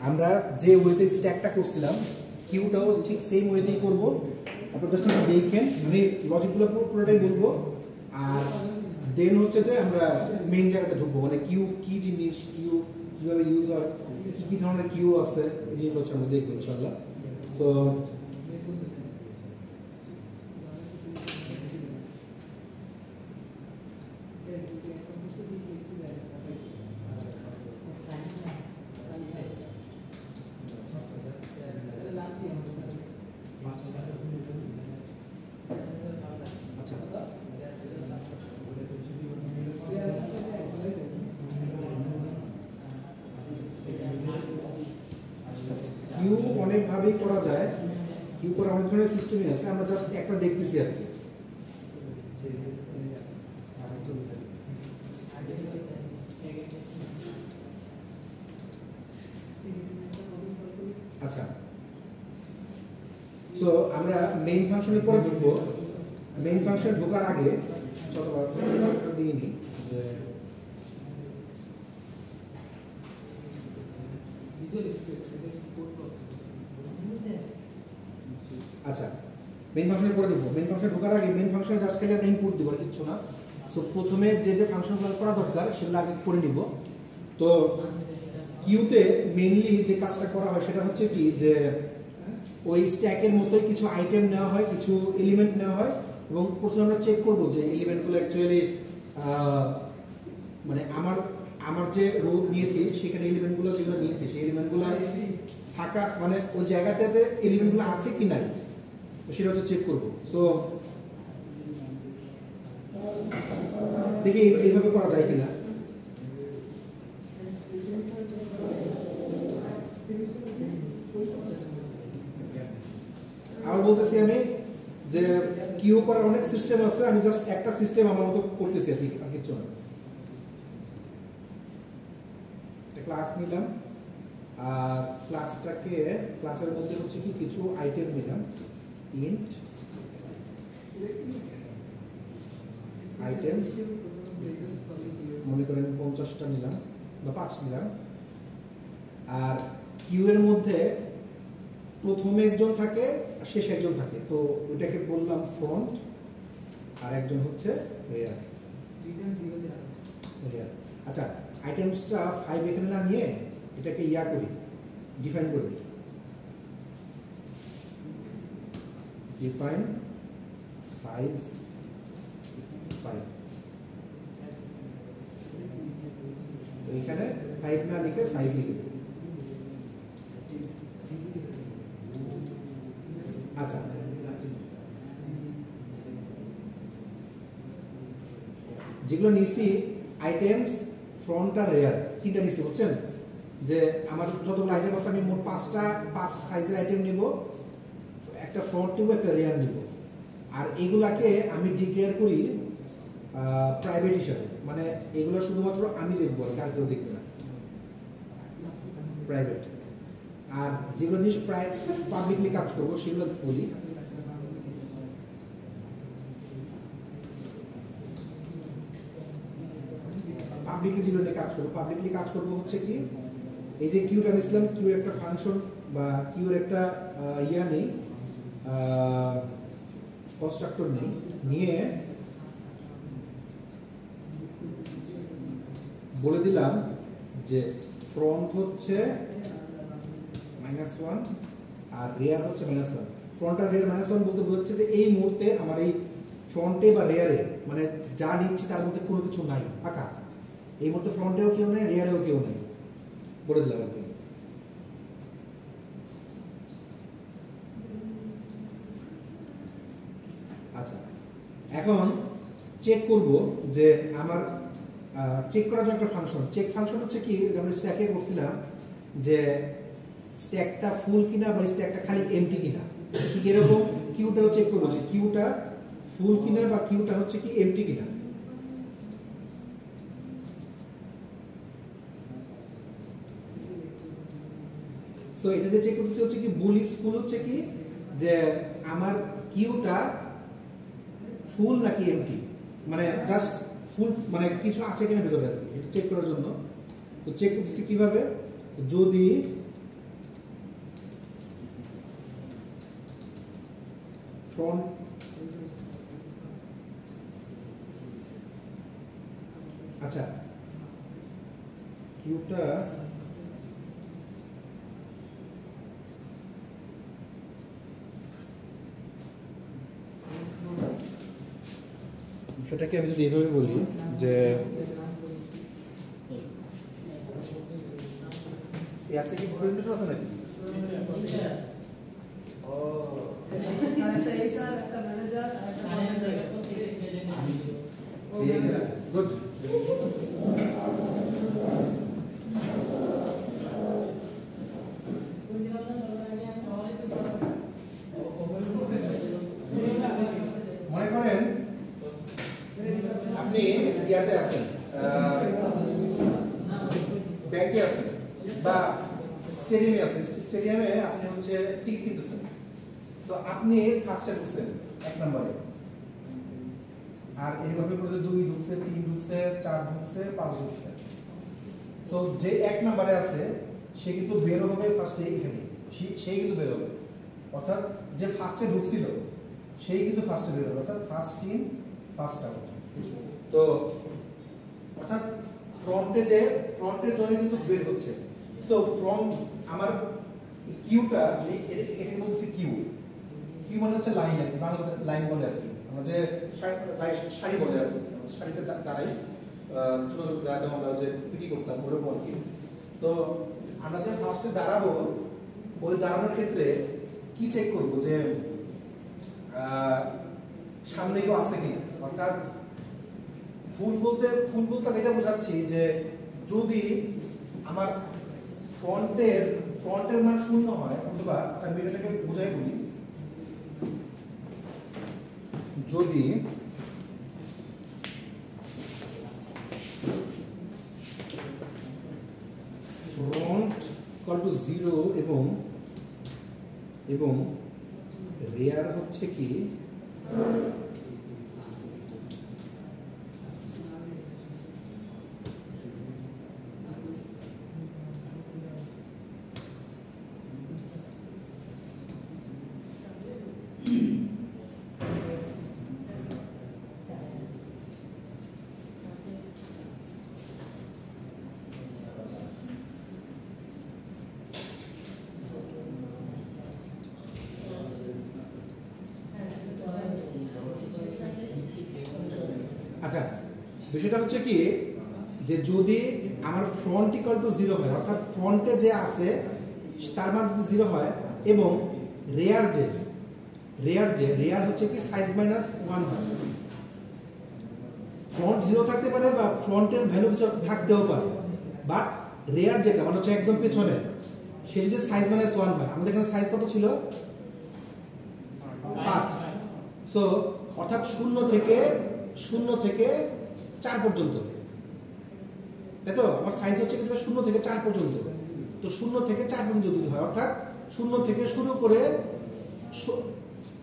আমরা যে ওয়েতে স্ট্যাকটা করছিলাম কিউটাও ঠিক সেম ওয়েতেই করব। আপনারা জাস্ট দেখেন, আমি লজিকগুলো পুরোটাই বলবো, আর দেন হচ্ছে যে আমরা মেইন জায়গাতে ঢুকবো, মানে কিউ কি জিনিস, কিউ কিভাবে ইউজ হয়, কি কি ধরনের কিউ আছে, এই জিনিসগুলো হচ্ছে আমরা দেখবো ইনশাআল্লাহ। সো কিউ অনেকভাবেই করা যায়, কিউ করার অনেক ধরনের সিস্টেমই আছে, আমরা জাস্ট একটা দেখতেছি আর কি। আচ্ছা, সো আমরা মেইন ফাংশনের পরে ঢুকবো। মেইন ফাংশনে ঢোকার আগে চলো দিয়ে নিই যে আচ্ছা মেইন ফাংশনে পরে ঢুকবো। মেইন ফাংশনে ঢোকার আগে মেইন ফাংশনে জাস্ট খালি আমরা ইনপুট দিব, আর কিচ্ছু না। সো প্রথমে যে যে ফাংশনগুলো করা দরকার সেগুলো আগে করে নিব। তো কিউতে মেইনলি যে কাজটা করা হয় সেটা হচ্ছে কি, যে ওই স্ট্যাকের মতোই কিছু আইটেম নেওয়া হয়, কিছু এলিমেন্ট নেওয়া হয়, এবং প্রথমে আমরা চেক করব যে এলিমেন্টগুলো অ্যাকচুয়ালি মানে আমার যে রো নিয়েছি সেখানে এলিমেন্টগুলো যেগুলো নিয়েছি সেই এলিমেন্টগুলো থাকা, মানে ওই জায়গাটাতে এলিমেন্টগুলো আছে কি নাই সেটা হচ্ছে চেক করব। সো দেখি এইভাবে করা যায় কিনা। আর বলতেছি আমি যে কিউ করার অনেক সিস্টেম আছে, আমি জাস্ট একটা সিস্টেম আমার মতো করতেছি আর কি, আর কিছু না। ক্লাস নিলাম, আর ক্লাসটাকে ক্লাসের মধ্যে হচ্ছে কি কিছু আইটেম নিলাম, ইন্ট আইটেমস, মনে করেন 50টা নিলাম বা 5 নিলাম। আর কিউ এর মধ্যে প্রথমে একজন থাকে আর শেষে একজন থাকে, তো ওইটাকে বললাম ফ্রন্ট, আর একজন হচ্ছে রেয়ার। আচ্ছা, আইটেমসটা 5 এখানে না নিয়ে এটাকে ইয়া করি, ডিফাইন করে দিই। ডিফাইন সাইজ 5, তো এখানে 5 না লিখে 5 লিখে। আচ্ছা, যেগুলো নিছি আইটেমস, ফ্রন্ট আর রেয়ার, তিনটা নিছি, বুঝছেন? যে আমার যতগুলো আইটেম আছে আমি মোট 5 সাইজের আইটেম নিব, একটা ফ্রন্ট নিব, একটা রেয়ার নিব। আর এগুলাকে আমি ডিক্লেয়ার করি প্রাইভেট হিসাবে, মানে এগুলো শুধুমাত্র আমি দেখবো, আর কেউ দেখবে না, প্রাইভেট। আর যেগুলো জিনিস পাবলিকলি কাজ করবো সেগুলো বলি। পাবলিকলি যেগুলো নিয়ে কাজ করবো, পাবলিকলি কাজ করবো হচ্ছে কি, এই যে কিউটা নিয়েছিলাম, কিউর একটা ফাংশন বা কিউর একটা ইয়া নেই, কনস্ট্রাক্টর নেই, নিয়ে বলে দিলাম যে ফ্রন্ট হচ্ছে -1 আর রেয়ার হচ্ছে -1। ফ্রন্ট আর রেয়ার -1 বলতে বোঝাচ্ছে যে এই মুহূর্তে আমার এই ফ্রন্টে বা রেয়ারে, মানে যা নিচ্ছে তার মধ্যে কোনো কিছু নাই, ফাঁকা। এই মুহূর্তে ফ্রন্টেও কেউ নেই, রেয়ারেও কেউ নেই, বলে দিলাম আর কি। আচ্ছা, এখন চেক করব যে আমার চেক করার জন্য একটা ফাংশন, চেক ফাংশন হচ্ছে কি, আমরা স্ট্যাকে করছিলাম যে স্ট্যাকটা ফুল কিনা বা স্ট্যাকটা খালি এমটি কিনা, ঠিক এরকম কিউটাও চেক করবো যে কিউটা ফুল কিনা বা কিউটা হচ্ছে কি এমটি কিনা। সো এটাতে চেক করতেছি হচ্ছে কি বুল ইজ ফুল, হচ্ছে কি যে আমার কিউটা ফুল নাকি এমটি, মানে জাস্ট ফুল, মানে কিছু আছে কিনা ভিতরে আর কি, এটা চেক করার জন্য। তো চেক করতেছি কিভাবে, যদি ফ্রন্ট আচ্ছা কিউটা সেটাকে আমি যদি এইভাবে বলি যে আছে কি প্রেজেন্টেশন আছে নাকি ও গুড মনে করেন আপনি ইয়াতে আছেন ব্যাংকে আছেন বা স্টেডিয়ামে আছেন স্টেডিয়ামে আপনি হচ্ছে টিকিট কিনতেছেন তো আপনি ফার্স্টে ঢুকছেন 1 নম্বরে আর এইভাবে করে 2 ঢুকছে 3 ঢুকছে 4 ঢুকছে 5 ঢুকছে সো যে 1 নম্বরে আছে সে কিন্তু বের হবে ফার্স্টে এখানে সেই কিন্তু বের হবে অর্থাৎ যে ফার্স্টে ঢুকছিল সেই কিন্তু ফার্স্টে বের হবে অর্থাৎ ফার্স্ট ইন ফার্স্ট আউট তো অর্থাৎ ফ্রন্টের জন্য কিন্তু বের হচ্ছে সো ফ্রন্ট আমার কিউটা এটাকে বলছি কিউ মানে হচ্ছে লাইন আর কি বাংলাতে লাইন বলে আর কি আমরা যে সারি বলে আর কি সারিতে দাঁড়াই ছোট দাঁড়াতে আমরা যে পিটি করতাম ওরকম আর কি তো আমরা যে ফার্স্টে দাঁড়াবো ওই দাঁড়ানোর ক্ষেত্রে কি চেক করব যে সামনে কেউ আছে কিনা অর্থাৎ ফুল বলতে আমি এটা বোঝাচ্ছি যে যদি আমার ফ্রন্টের মান শূন্য হয় অথবা আমি এটাকে বোঝাই বলি যদি ফ্রন্ট ইকুয়াল টু 0 এবং রেয়ার হচ্ছে কি আচ্ছা বিষয়টা হচ্ছে কি যে যদি আমার ফ্রন্ট ইকুয়াল টু 0 হয় অর্থাৎ ফ্রন্টে যে আছে তার মান যদি 0 হয় এবং রেয়ার হচ্ছে কি সাইজ মাইনাস 1 হয় ফ্রন্ট 0 থাকতে পারে বা ফ্রন্টের ভ্যালু কিছু থাকতেও পারে বাট রেয়ার যেটা মানে হচ্ছে একদম পেছনে সে যদি সাইজ মাইনাস 1 হয় আমাদের এখানে সাইজ কত ছিল 5 সো অর্থাৎ 0 থেকে 4 পর্যন্ত তাই তো আমার সাইজ হচ্ছে কিন্তু 0 থেকে 4 পর্যন্ত তো 0 থেকে 4 পর্যন্ত যদি হয় অর্থাৎ 0 থেকে শুরু করে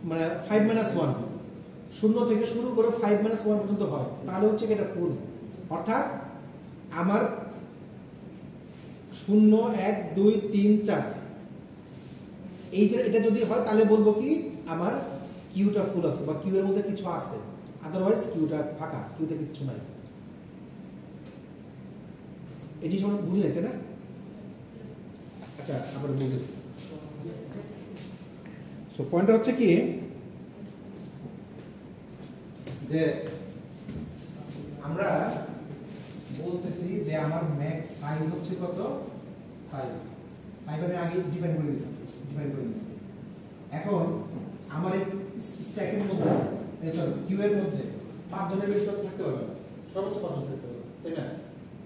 মানে 5 - 1 0 থেকে শুরু করে 5 - 1 পর্যন্ত হয় তাহলে হচ্ছে এটা ফুল অর্থাৎ আমার 0 1 2 3 4 এই যে এটা যদি হয় তাহলে বলবো কি আমার কিউটা ফুল আছে বা কিউ এর মধ্যে কিছু আছে আদারওয়াইজ কিউটা ফাঁকা কিউতে কিছু নাই এই জিনিস আমরা বুঝলেন তাই না আচ্ছা আবার বলতেছি সো পয়েন্টটা হচ্ছে কি যে আমরা বলতেছি যে আমার ম্যাক্স সাইজ হচ্ছে কত 5 আমি আগে ডিফাইন করে দিয়েছি এখন আমার এই স্ট্যাকের মধ্যে কিউ এর মধ্যে 5 জনের বেশি থাকতে পারবে সর্বোচ্চ 5 জন থাকতে পারবে তাই না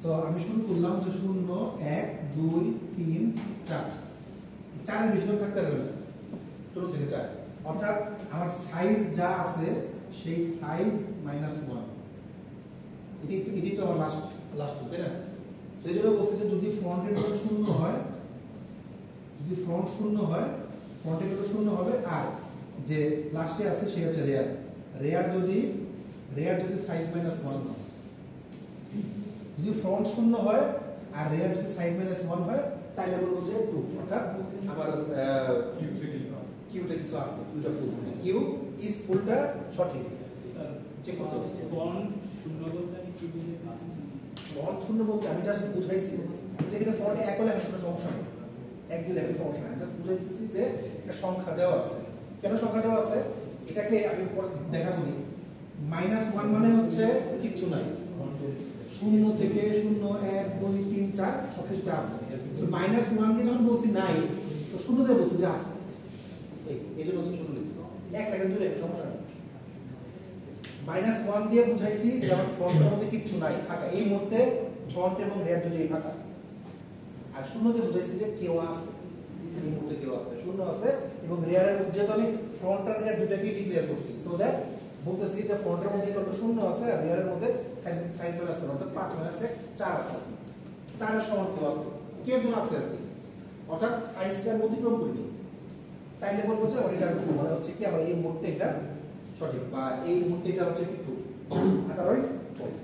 সো আমি শুরু করলাম যে 0 1 2 3 4 4 এর বেশি থাকতে পারবে না শুরু থেকে 4 অর্থাৎ আমার সাইজ যা আছে সেই সাইজ -1 এটি তো আমার লাস্ট তাই না সেই জন্য বলতেছে যদি ফ্রন্টের মান 0 হয় যদি ফ্রন্ট 0 হয় ফ্রন্টের মান 0 হবে আর যে লাস্টে আছে সে হচ্ছে রেয়ার যদি সাইজ -1 হয় যদি ফ্রন্ট 0 হয় আর রেয়ার যদি সাইজ -1 হয় তাহলে বলবো যে ট্রু অর্থাৎ আমার কিউটা কিছু আছে, কিউটা ফুল, কিউ ইজ ফুলটা সঠিক চেক করতে হবে। ফন্ট শূন্য বলতে আমি কি বুঝি? ফন্ট শূন্য বলতে আমি জাস্ট বুঝাইছি, আমি এখানে ফন্ট এক হলে কোনো সমস্যা নেই, এক দুই লেখা সমস্যা নেই, আমি জাস্ট বুঝাইছি যে একটা সংখ্যা দেওয়া আছে। কেন সংখ্যা দেওয়া আছে এটাকে আমি পরে দেখাবো। -1 মানে হচ্ছে কিচ্ছু নাই, 0 থেকে 0 1 2 3 4 সবকিছু আছে। তো -1 দিয়ে যখন বলছি নাই, তো 0 দিয়ে বলছি যে আছে, এই জন্য হচ্ছে 0 লিখছি, এক লেখা দুই লেখা সমস্যা নেই। -1 দিয়ে বুঝাইছি যে আমার ফন্টের মধ্যে কিচ্ছু নাই, ফাঁকা, এই মুহূর্তে ফন্ট এবং রেয়ার দুটোই ফাঁকা। আর 0 দিয়ে বুঝাইছি যে কেউ আছে, এই মুহূর্তে কেউ আছে, 0 আছে, এবং রেয়ারের মধ্যে তো আমি ফ্রন্ট আর রেয়ার দুটোকেই ডিক্লেয়ার করছি, সো দ্যাট বলতেছি যে ফন্টের মধ্যে কত 0 আছে আর রেয়ারের মধ্যে সাইজ মাইনাস করে, অর্থাৎ 5 মাইনাস 4 আছে, 4 এর সমান কেউ আছে, কে জন আছে আর কি, অর্থাৎ সাইজটা অতিক্রম করিনি। তাইলে বলবো যে এটা মানে হচ্ছে কি আমরা এই মুহূর্তে এটা সঠিক, বা এই মুহূর্তে এটা হচ্ছে কি ট্রু, আদারওয়াইজ ফলস।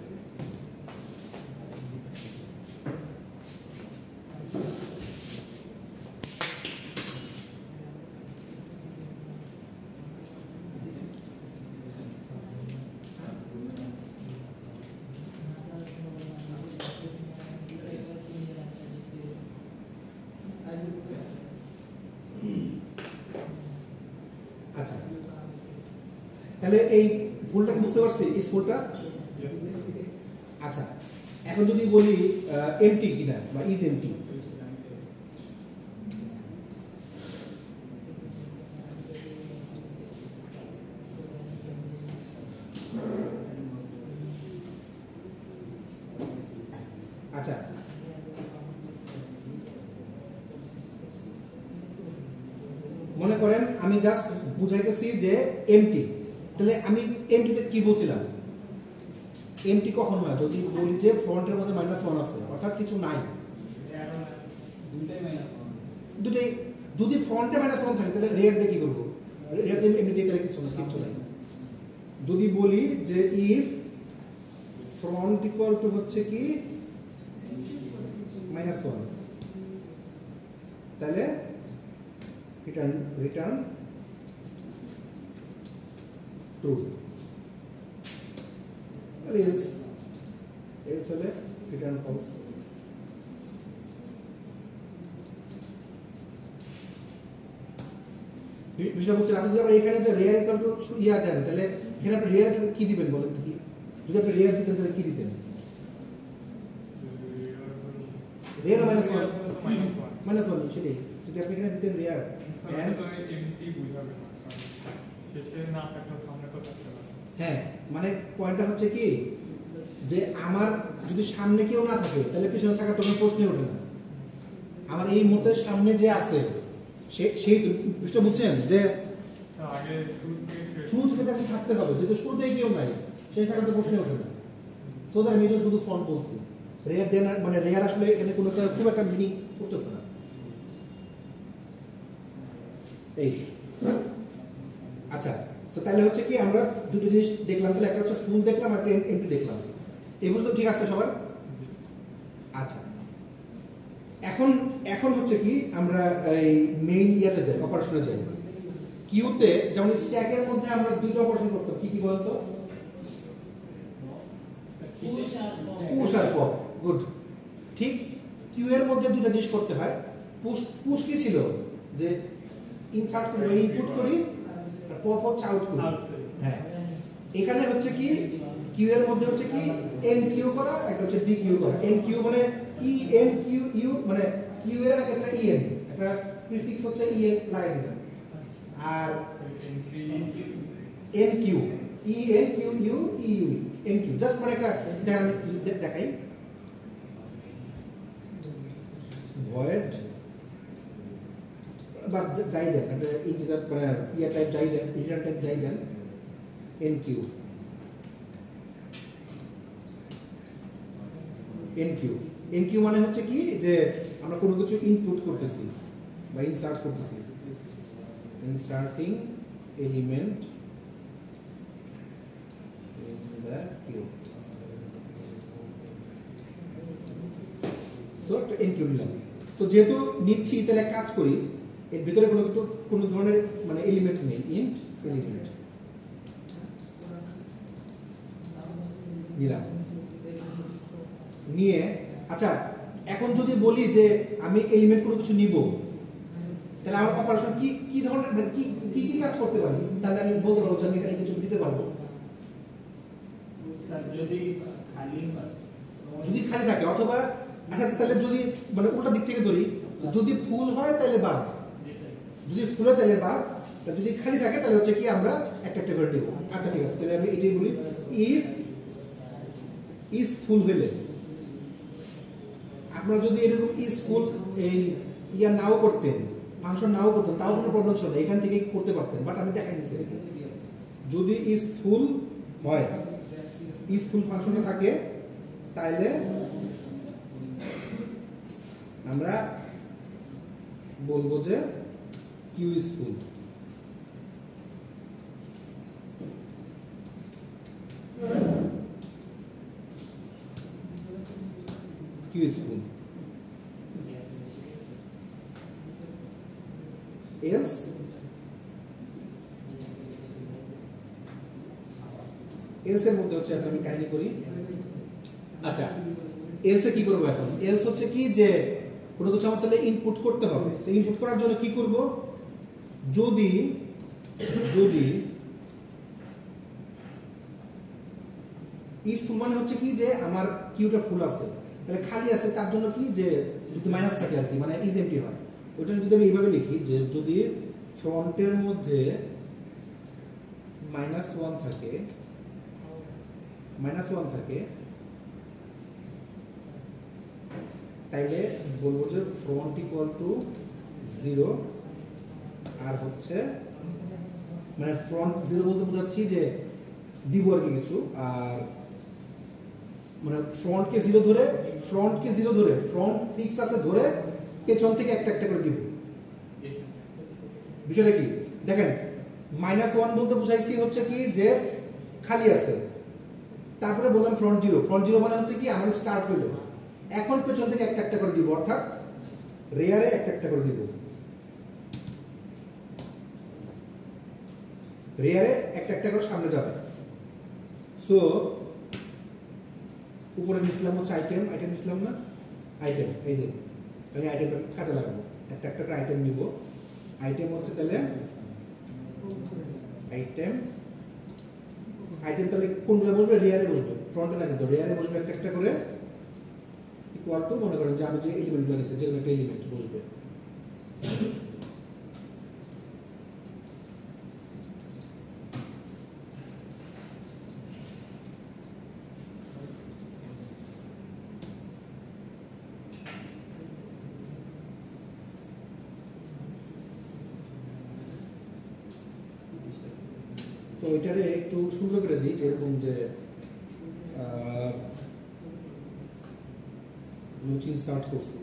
আচ্ছা, তাহলে এই ভুলটা বুঝতে পারছি, এই ভুলটা। আচ্ছা, এখন যদি বলি এমটি কিনা বা ইজ এমটি, আচ্ছা মনে করেন আমি জাস্ট বুঝাইতেছি যে এমটি, তাহলে আমি এমটিতে কি বলছিলাম, এমটি কখন হয় যদি বলি যে ফ্রন্টের মধ্যে -1 আছে, অর্থাৎ কিছু নাই, দুটাই। যদি ফ্রন্টে -1 থাকে তাহলে রেয়ার দিয়ে কি করবো, রেয়ার দিয়ে এমনিতে তাহলে কিছু নাই। যদি বলি যে ইফ ফ্রন্ট ইকুয়াল টু হচ্ছে কি -1, তাহলে রিটার্ন ট্রু, আর এলস হলে রিটার্ন ফলস। বিষয়টা বলছেন আপনি যদি আপনি এখানে যে রেয়ার ইকুয়াল টু ইয়া দেন, তাহলে এখানে আপনি রেয়ার কি দিবেন বলেন তো, কি যদি আপনি রেয়ার দিতেন তাহলে কি দিতেন? রেয়ার -1 সেটাই, যদি আপনি এখানে দিতেন রেয়ার এমটি বুঝাবে না, শেষে না থাকলে সামনে তো থাকতে পারে। হ্যাঁ, মানে পয়েন্টটা হচ্ছে কি যে আমার যদি সামনে কেউ না থাকে তাহলে পিছনে থাকার তখন প্রশ্নই ওঠে না। আমার এই মুহূর্তে সামনে যে আছে সেই বিষয়টা বুঝছেন যে আগে শুরু থেকে তাকে থাকতে হবে, যেহেতু শুরুতেই কেউ নাই সেই থাকার তো প্রশ্নই ওঠে না। সো দ্যাট আমি শুধু ফন্ট বলছি, রেয়ার দেন মানে রেয়ার আসলে এখানে কোনো একটা খুব একটা মিনিং করতেছে না। এই আচ্ছা, তো তাহলে হচ্ছে কি আমরা দুটো জিনিস দেখলাম, তাহলে একটা হচ্ছে ফুল দেখলাম আর একটা এমটি দেখলাম, এই পর্যন্ত ঠিক আছে সবার? আচ্ছা, এখন হচ্ছে কি আমরা এই মেইন ইয়াতে যাই, অপারেশনে যাই। কিউতে যেমন স্ট্যাকের মধ্যে আমরা দুটো অপারেশন করতাম, কি কি বলতো? পুশ আর পপ, গুড। ঠিক কিউ এর মধ্যে দুটো জিনিস করতে হয়। পুশ কি ছিল, যে ইনসার্ট করি বা ইনপুট করি, আর পপ হচ্ছে আউট করি। হ্যাঁ, এখানে হচ্ছে কি কিউ এর মধ্যে হচ্ছে কি এন কিউ করা, একটা হচ্ছে ডি কিউ করা। এন কিউ মানে ই এন কিউ ইউ, মানে কিউ এর আগে একটা ই এন, একটা প্রিফিক্স হচ্ছে ই এন লাগাই দিলাম, আর N Q E N Q U E U N Q, just মানে একটা দেখাই, ভয়েড বা যাই দেন একটা ইন্টিজার মানে ইয়া টাইপ যাই দেন, রিটার্ন টাইপ যাই দেন, এন কিউ এন কিউ মানে হচ্ছে কি যে আমরা কোনো কিছু ইনপুট করতেছি বা ইনসার্ট করতেছি, inserting element in the queue, so একটা এন কিউ নিলাম। তো যেহেতু নিচ্ছি তাহলে কাজ করি, এর ভিতরে কোনো ধরনের মানে এলিমেন্ট নেই, ইন্ট এলিমেন্ট নিলাম নিয়ে। আচ্ছা এখন যদি বলি যে আমি এলিমেন্ট কোনো কিছু নিব, তাহলে আমার অপারেশন কি কি ধরনের মানে কি কি কি কাজ করতে পারি, তাহলে আমি বলতে পারবো যে আমি এখানে কিছু দিতে পারবো। যদি খালি থাকে অথবা আচ্ছা তাহলে যদি মানে উল্টা দিক থেকে ধরি, যদি ফুল হয় তাহলে বাদ, যদি ফুল হয় তাহলে বাদ, যদি খালি থাকে তাহলে হচ্ছে কি আমরা একটা একটা করে দেবো। আচ্ছা ঠিক আছে, তাহলে আমি এটাই বলি, ইফ ইজ ফুল হইলে, আপনারা যদি এরকম ইজ ফুল এই ইয়া নাও করতেন, ফাংশন নাও করতেন, তাও কোনো প্রবলেম ছিল না, এখান থেকে করতে পারতেন, বাট আমি দেখাই দিচ্ছি। যদি ইজ ফুল হয়, ইজ ফুল ফাংশনটা থাকে, তাইলে আমরা বলবো যে queue is full. Queue is full, else else এর মধ্যে হচ্ছে এখন আমি কাহিনী করি। আচ্ছা এলসে কি করবো এখন? এলস হচ্ছে কি যে কোনো কিছু আমার তাহলে ইনপুট করতে হবে। ইনপুট করার জন্য কি করব? যদি যদি ইজ ফুল মানে হচ্ছে কি যে আমার কিউটা ফুল আছে, তাহলে খালি আছে তার জন্য কি যে যদি মাইনাস থাকে আর কি, মানে ইজ এমটি হয়, ওটা যদি আমি এইভাবে লিখি যে যদি ফ্রন্টের মধ্যে -1 থাকে, -1 থাকে, তাইলে বলবো যে ফ্রন্ট ইকুয়াল টু 0, আর হচ্ছে মানে ফ্রন্ট 0 বলতে বোঝাচ্ছি যে দিব আর কি কিছু, আর মানে ফ্রন্টকে 0 ধরে, ফ্রন্ট ফিক্স আছে ধরে পেছন থেকে একটা একটা করে দিব। বিষয়টা কি দেখেন, -1 বলতে বুঝাইছি হচ্ছে কি যে খালি আছে, তারপরে বললাম ফ্রন্ট 0 মানে হচ্ছে কি আমার স্টার্ট হইল, এখন পেছন থেকে একটা একটা করে দিব, অর্থাৎ রেয়ারে একটা একটা করে দিব, রেয়ারে একটা একটা করে সামনে যাবে। সো উপরে নিছিলাম হচ্ছে আইটেম নিছিলাম না, আইটেম, এই যে আমি আইটেমটা কাজে লাগাবো, একটা একটা করে আইটেম নিব। আইটেম হচ্ছে তাহলে আইটেম তাহলে কোনগুলো বসবে? রেয়ারে বসবে, ফ্রন্টে না কিন্তু রেয়ারে বসবে একটা একটা করে, ইকুয়াল টু মনে করেন যে আমি যে এলিমেন্টগুলো নিচ্ছি যেগুলো একটা এলিমেন্ট বসবে। তো এটারে একটু সুন্দর করে দিই, যেরকম যে নোচ ইনসার্ট করছি,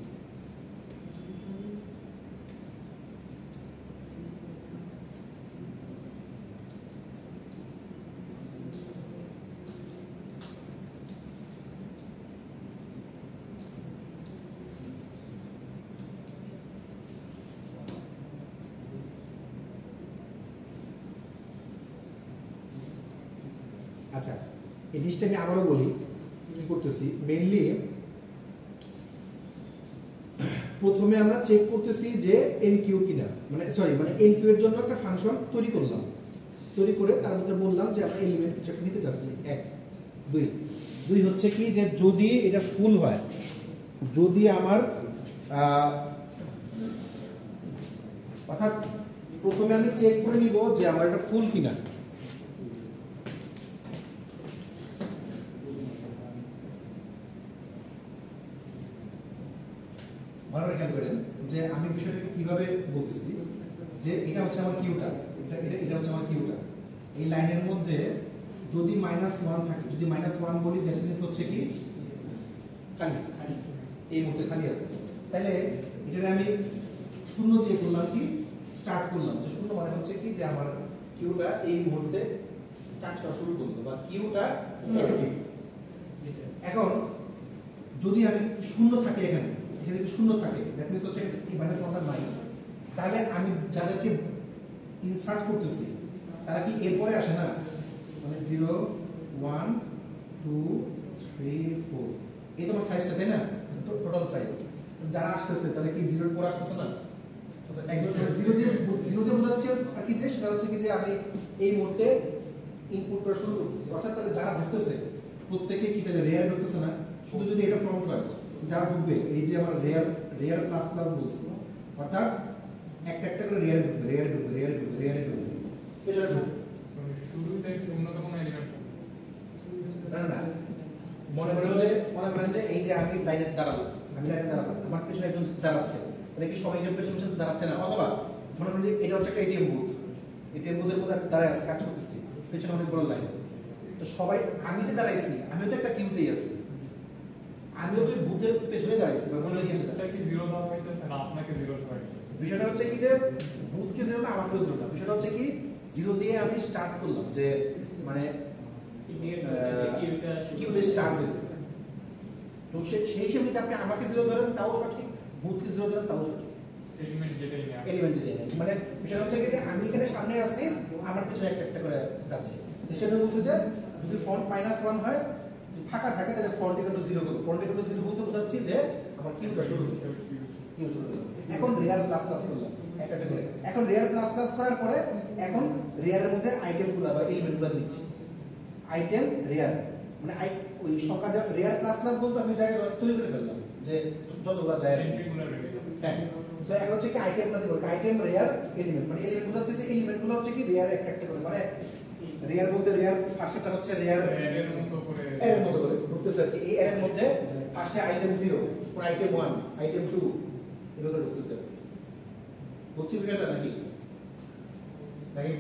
আচ্ছা এই জিনিসটা আমি আবারও বলি কি করতেছি। মেইনলি প্রথমে আমরা চেক করতেছি যে এনকিউ কিনা, মানে সরি মানে এনকিউ এর জন্য একটা ফাংশন তৈরি করলাম, তৈরি করে তার মধ্যে বললাম যে আমরা এলিমেন্ট কিছু একটা নিতে চাচ্ছি। 1 2 হচ্ছে কি যে যদি এটা ফুল হয়, যদি আমার অর্থাৎ প্রথমে আমি চেক করে নিব যে আমার এটা ফুল কিনা। ভালো খেয়াল করেন যে আমি বিষয়টাকে কিভাবে বলতেছি, যে এটা হচ্ছে আমার কিউটা, এটা হচ্ছে আমার কিউটা, এই লাইনের মধ্যে যদি -1 থাকে, যদি -1 বলি দ্যাট মিন্স হচ্ছে কি খালি, এই মুহূর্তে খালি আছে, তাহলে এটা আমি 0 দিয়ে করলাম কি স্টার্ট করলাম, যে 0 মানে হচ্ছে কি যে আমার কিউটা এই মুহূর্তে কাজ করা শুরু করলো বা কিউটা অ্যাক্টিভ। এখন যদি আমি 0 থাকে, এখানে যদি 0 থাকে দ্যাট মিন্স হচ্ছে এই -1টা নাই, তাহলে আমি যাদেরকে ইনসার্ট করতেছি তারা কি এরপরে আসে না, মানে 0 1 2 3 4 এই তোমার সাইজটা তাই না, টোটাল সাইজ। যারা আসতেছে তাহলে কি 0 এর পরে আসতেছে না, একদম 0 দিয়ে বোঝাচ্ছে আর কি, যে সেটা হচ্ছে কি যে আমি এই মুহূর্তে ইনপুট করা শুরু করতেছি, অর্থাৎ তাহলে যারা ঢুকতেছে প্রত্যেকে কি তাহলে রেয়ার ঢুকতেছে না, শুধু যদি এটা ফ্রন্ট হয় যারা ঢুকবে এই যে আমার রেয়ার প্লাস প্লাস বলছি, অর্থাৎ একটা একটা করে রেয়ার ঢুকবে পেছনে ঢুকবে। শুরুতে শূন্যতে কোনো এলিমেন্ট না মনে করেন যে এই যে আমি লাইনে দাঁড়ালাম, আমার পেছনে একজন দাঁড়াচ্ছে, তাহলে কি সবাই পেছনে দাঁড়াচ্ছে না, অথবা মনে করেন যে এটা হচ্ছে একটা এটিএম বুথের মধ্যে দাঁড়ায় আছে, কাজ করতেছি, পেছনে অনেক বড় লাইন, তো সবাই আমি যে দাঁড়াইছি আমিও তো একটা কিউতেই আছি, আমিও তো বুথের পেছনে দাঁড়াইছি, বা কোনো এটা কি 0 ধরা হইতেছে না আপনাকে 0 ধরা হইতেছে? বিষয়টা হচ্ছে কি যে বুথকে 0 না আমাকেও 0 না, বিষয়টা হচ্ছে কি 0 দিয়ে আমি স্টার্ট করলাম, যে মানে কিউতে স্টার্ট হয়েছে, তো সেই হিসেবে যদি আপনি আমাকে 0 ধরেন তাও সঠিক, বুথকে 0 ধরেন তাও সঠিক, এলিমেন্ট যেটাই নেই এলিমেন্ট দিয়ে নেন। মানে বিষয়টা হচ্ছে কি যে আমি এখানে সামনে আছি, আমার পিছনে একটা একটা করে যাচ্ছে, তো সেটা বলছে যে যদি ফন্ট -1 হয়, যদি ফাঁকা থাকে তাহলে ফন্ট ইকুয়াল টু 0 করব, ফন্ট ইকুয়াল টু 0 বলতে বোঝাচ্ছি যে আমার কিউটা শুরু হচ্ছে, কিউ শুরু হলো। এখন রেয়ার প্লাস প্লাস করলাম একটা একটা করে, এখন রেয়ার প্লাস প্লাস করার পরে এখন রেয়ারের মধ্যে আইটেমগুলো বা এলিমেন্টগুলো দিচ্ছি, আইটেম রেয়ার মানে ওই সংখ্যা রেয়ার প্লাস প্লাস বলতে আমি জায়গা তৈরি করে ফেললাম যে যতগুলো যায় এন্ট্রিগুলো রেডি। হ্যাঁ, সো এখন হচ্ছে কি আইটেমটা দিব, আইটেম রেয়ার এলিমেন্ট, মানে এলিমেন্টগুলো হচ্ছে যে এলিমেন্টগুলো হচ্ছে কি রেয়ার একটা একটা করে, মানে রেয়ার বলতে রেয়ার ফার্স্টটা হচ্ছে রেয়ার এর মতো করে ঢুকতেছে আর কি, এই এর মধ্যে ফার্স্টে আইটেম 0, পরে আইটেম 1, আইটেম 2 এভাবে ঢুকতেছে। বুঝছি বিষয়টা নাকি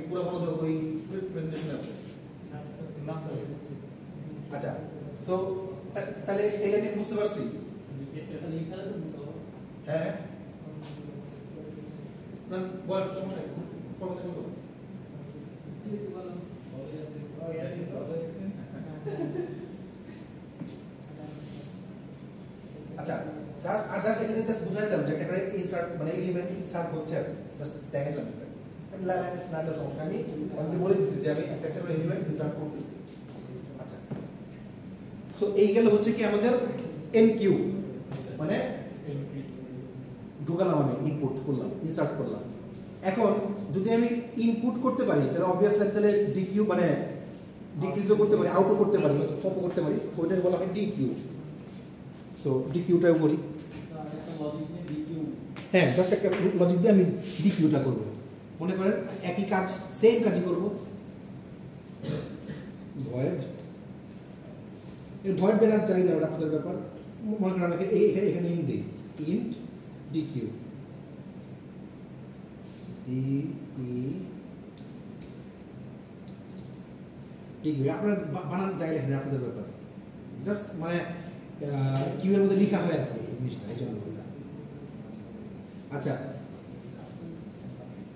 পুরো মনোযোগ ওই প্রেজেন্টেশনে আছে? না স্যার, আচ্ছা, সো তাহলে এই লাইনে বুঝতে পারছি? হ্যাঁ না বল, সমস্যা নেই, করতে বলো। আচ্ছা স্যার, আর জাস্ট এখানে জাস্ট বুঝাইলাম যে একটা করে ইনসার্ট মানে এলিমেন্ট ইনসার্ট হচ্ছে, জাস্ট দেখাইলাম না সমস্যা, আমি অলরেডি বলে দিচ্ছি যে আমি একটা একটা করে এলিমেন্ট ইনসার্ট করতেছি। আচ্ছা, সো এই গেল হচ্ছে কি আমাদের এনকিউ, মানে ঢুকালাম, আমি ইনপুট করলাম, ইনসার্ট করলাম। এখন যদি আমি ইনপুট করতে পারি তাহলে অবভিয়াসলি তাহলে ডিকিউ মানে ডিক্রিজও করতে পারি, আউটও করতে পারি, পপও করতে পারি, ওইটাকে বলা হয় ডিকিউ। সো ডিকিউটাও করি, হ্যাঁ জাস্ট একটা লজিক দিয়ে আমি ডিকিউটা করবো, মনে করেন একই কাজ সেম কাজই করবো, ভয়েড দেওয়ার চাহিদা ওটা আপনাদের ব্যাপার, মনে করেন আমাকে এখানে ইন দিই, ইন্ট ডিকিউ ডিকিউ, আপনার বানান চাইলে এখানে আপনাদের ব্যাপার, জাস্ট মানে কিউ এর মধ্যে লেখা হয় আর কি জিনিসটা, এই জন্য। আচ্ছা,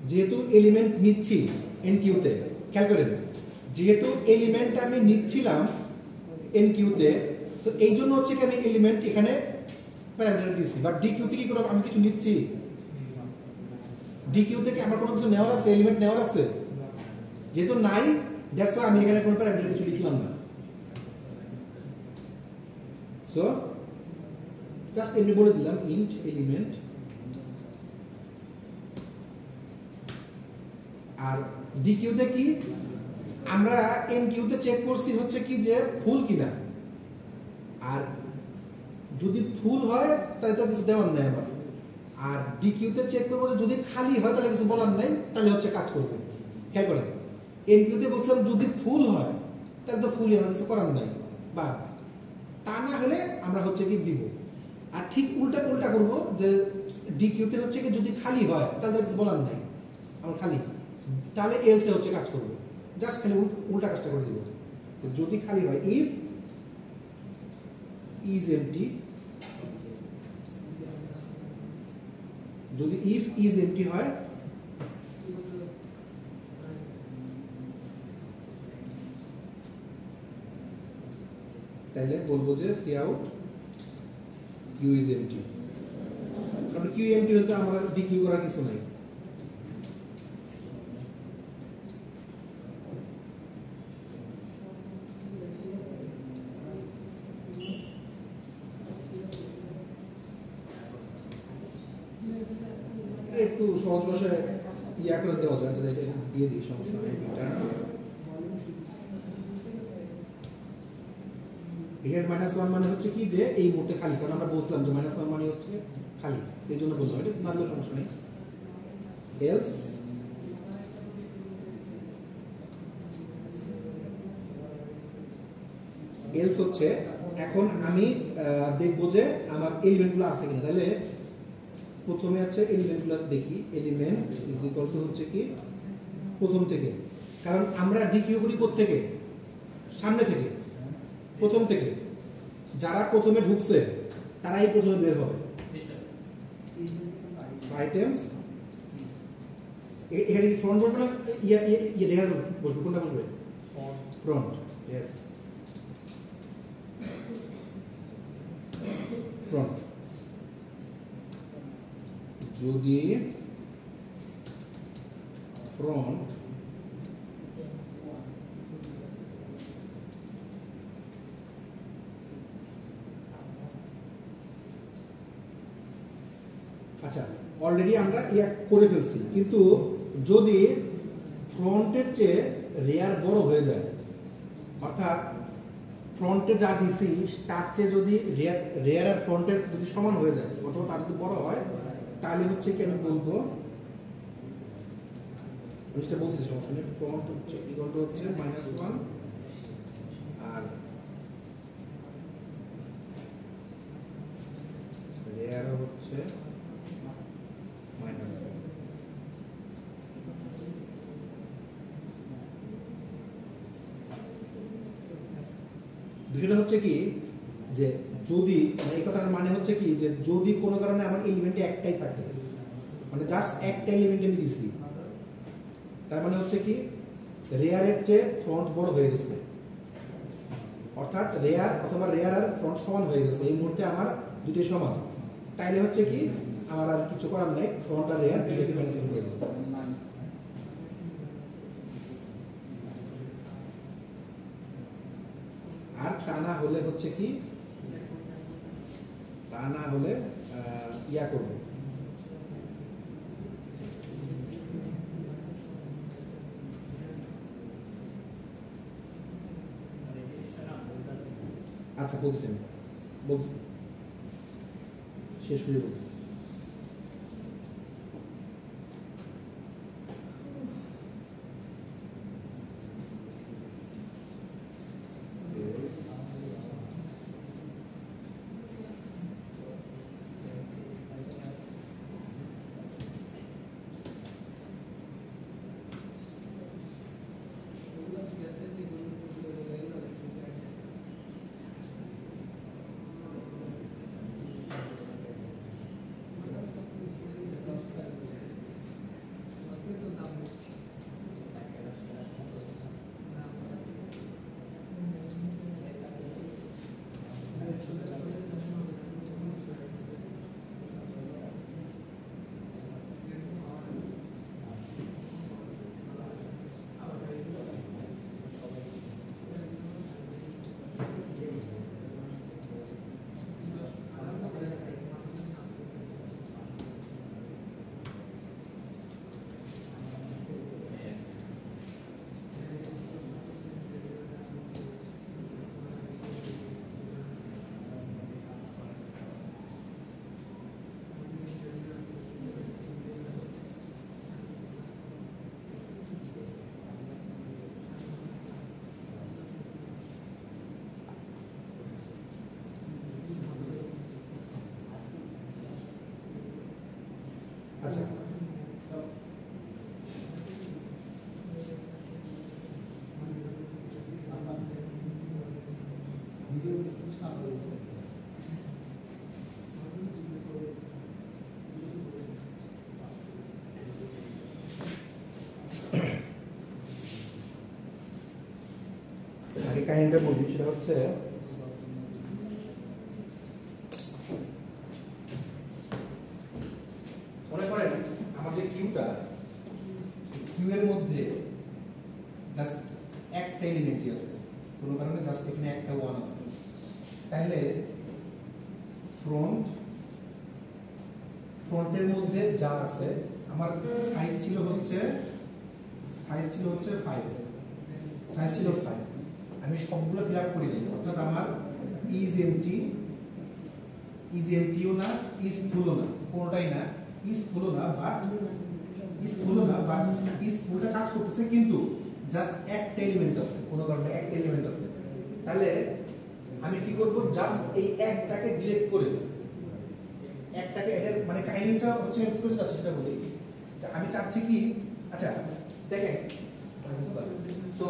যেহেতু এলিমেন্ট নিচ্ছি এন কিউতে, খেয়াল করেন যেহেতু এলিমেন্ট আমি নিচ্ছিলাম এন কিউতে, সো এই জন্য হচ্ছে কি আমি এলিমেন্ট এখানে প্যারামিটার দিচ্ছি, বাট ডি কিউ থেকে আমি কিছু নিচ্ছি, ডি কিউ থেকে আমার কোনো কিছু নেওয়ার আছে, এলিমেন্ট নেওয়ার আছে, যেহেতু নাই দ্যাটস ওয়াই আমি এখানে কোনো প্যারামিটার কিছু লিখলাম না। সো জাস্ট এমনি বলে দিলাম ইন্ট এলিমেন্ট, আর ডি কিউতে কি আমরা এন কিউতে চেক করছি হচ্ছে কি যে ফুল কিনা, আর যদি ফুল হয় তাহলে তো কিছু দেওয়ার নাই আমার, আর ডি কিউতে চেক করবো যে যদি খালি হয় তাহলে কিছু বলার নাই, তাহলে হচ্ছে কাজ করবো। খেয়াল করেন এন কিউতে বলছিলাম যদি ফুল হয় তাহলে তো ফুলই, আমার কিছু করার নাই, বা তা না হলে আমরা হচ্ছে কি দিব, আর ঠিক উল্টা করবো যে ডি কিউতে হচ্ছে কি যদি খালি হয় তাহলে কিছু বলার নাই, আমার খালি, তাহলে এলসে হচ্ছে কাজ করবো, জাস্ট খালি উল্টা কাজটা করে দিব, যদি খালি হয় ইফ ইজ এমটি, যদি ইফ ইজ এমটি হয় তাহলে বলবো যে cout queue is empty, কারণ কিউ এমটি হতে আমার ডি কিউ করার কিছু নাই, একটু সহজ ভাষায় ইয়া করে দেওয়া যায়, যে এটা দিয়ে দিই, সমস্যা নেই। রিটার্ন -1 মানে হচ্ছে কি যে এই মুহূর্তে খালি, কারণ আমরা বুঝলাম যে -1 মানে হচ্ছে খালি, এই জন্য বললাম, এটা না দিলেও সমস্যা নেই। এলস এলস হচ্ছে এখন আমি দেখবো যে আমার এলিমেন্টগুলো আছে কিনা। তাহলে প্রথমে আছে এলিমেন্টগুলো দেখি, এলিমেন্ট ইজ ইকুয়াল টু হচ্ছে কি প্রথম থেকে, কারণ আমরা ডিকিউ করি কোত্থেকে, সামনে থেকে, প্রথম থেকে। যারা প্রথমে ঢুকছে তারাই প্রথমে বের হবে। আইটেমস এখানে কি ফ্রন্ট বসবে না রেয়ার বসবে, কোনটা বসবে? ফ্রন্ট। Yes, front. যদি ফ্রন্ট আচ্ছা অলরেডি আমরা ইয়া করে ফেলছি, কিন্তু যদি ফ্রন্টের চেয়ে রেয়ার বড় হয়ে যায়, অর্থাৎ ফ্রন্টে যা দিছি তার চেয়ে যদি রেয়ার আর ফ্রন্টের যদি সমান হয়ে যায় অথবা তার যদি বড় হয়, তাহলে হচ্ছে কি আমি বলবো, আমি যেটা বলতেছি সমস্যা নেই, ফ্রন্ট হচ্ছে ইকুয়াল টু হচ্ছে -1 আর রেয়ার হচ্ছে -1। বিষয়টা হচ্ছে কি যে যদি এই কথাটার মানে হচ্ছে কি যে যদি কোনো কারণে আমার এলিমেন্টে একটাই থাকে, মানে জাস্ট একটা এলিমেন্ট আমি দিছি, তার মানে হচ্ছে কি রেয়ারের চেয়ে ফ্রন্ট বড় হয়ে গেছে, অর্থাৎ রেয়ার অথবা রেয়ার আর ফ্রন্ট সমান হয়ে গেছে, এই মুহূর্তে আমার দুটোই সমান। তাইলে হচ্ছে কি আমার আর কিছু করার নেই, ফ্রন্ট আর রেয়ার দুটোকে ক্যান্সেল করে দেবো। আর তা না হলে হচ্ছে কি, তা না হলে ইয়া করবো, আচ্ছা বলছি শেষ করে বলছি। আচ্ছা আগে কাহিনীটা বলি, সেটা হচ্ছে মনে করেন আমার যে কিউটা, কিউ এর মধ্যে জাস্ট একটা এলিমেন্টই আছে, কোনো কারণে জাস্ট এখানে একটা 1 আছে, তাহলে ফ্রন্ট ফ্রন্টের মধ্যে যা আছে আমার সাইজ ছিল হচ্ছে 5 সাইজ ছিল 5 আমি সবগুলো ফিল আপ করি নাই অর্থাৎ আমার ইজ এমটিও না ইজ ফুলও না কোনোটাই না ইজ ফুলও না বাট ইজ ফুলটা কাজ করতেছে কিন্তু জাস্ট একটা এলিমেন্ট আছে কোনো কারণে একটা এলিমেন্ট আছে তাহলে আমি কি করব জাস্ট এই একটাকে ডিলিট করে একটাকে এর মানে কাহিনীটা হচ্ছে কি করতে চাচ্ছি সেটা বলি আমি চাচ্ছি কি আচ্ছা দেখেন তো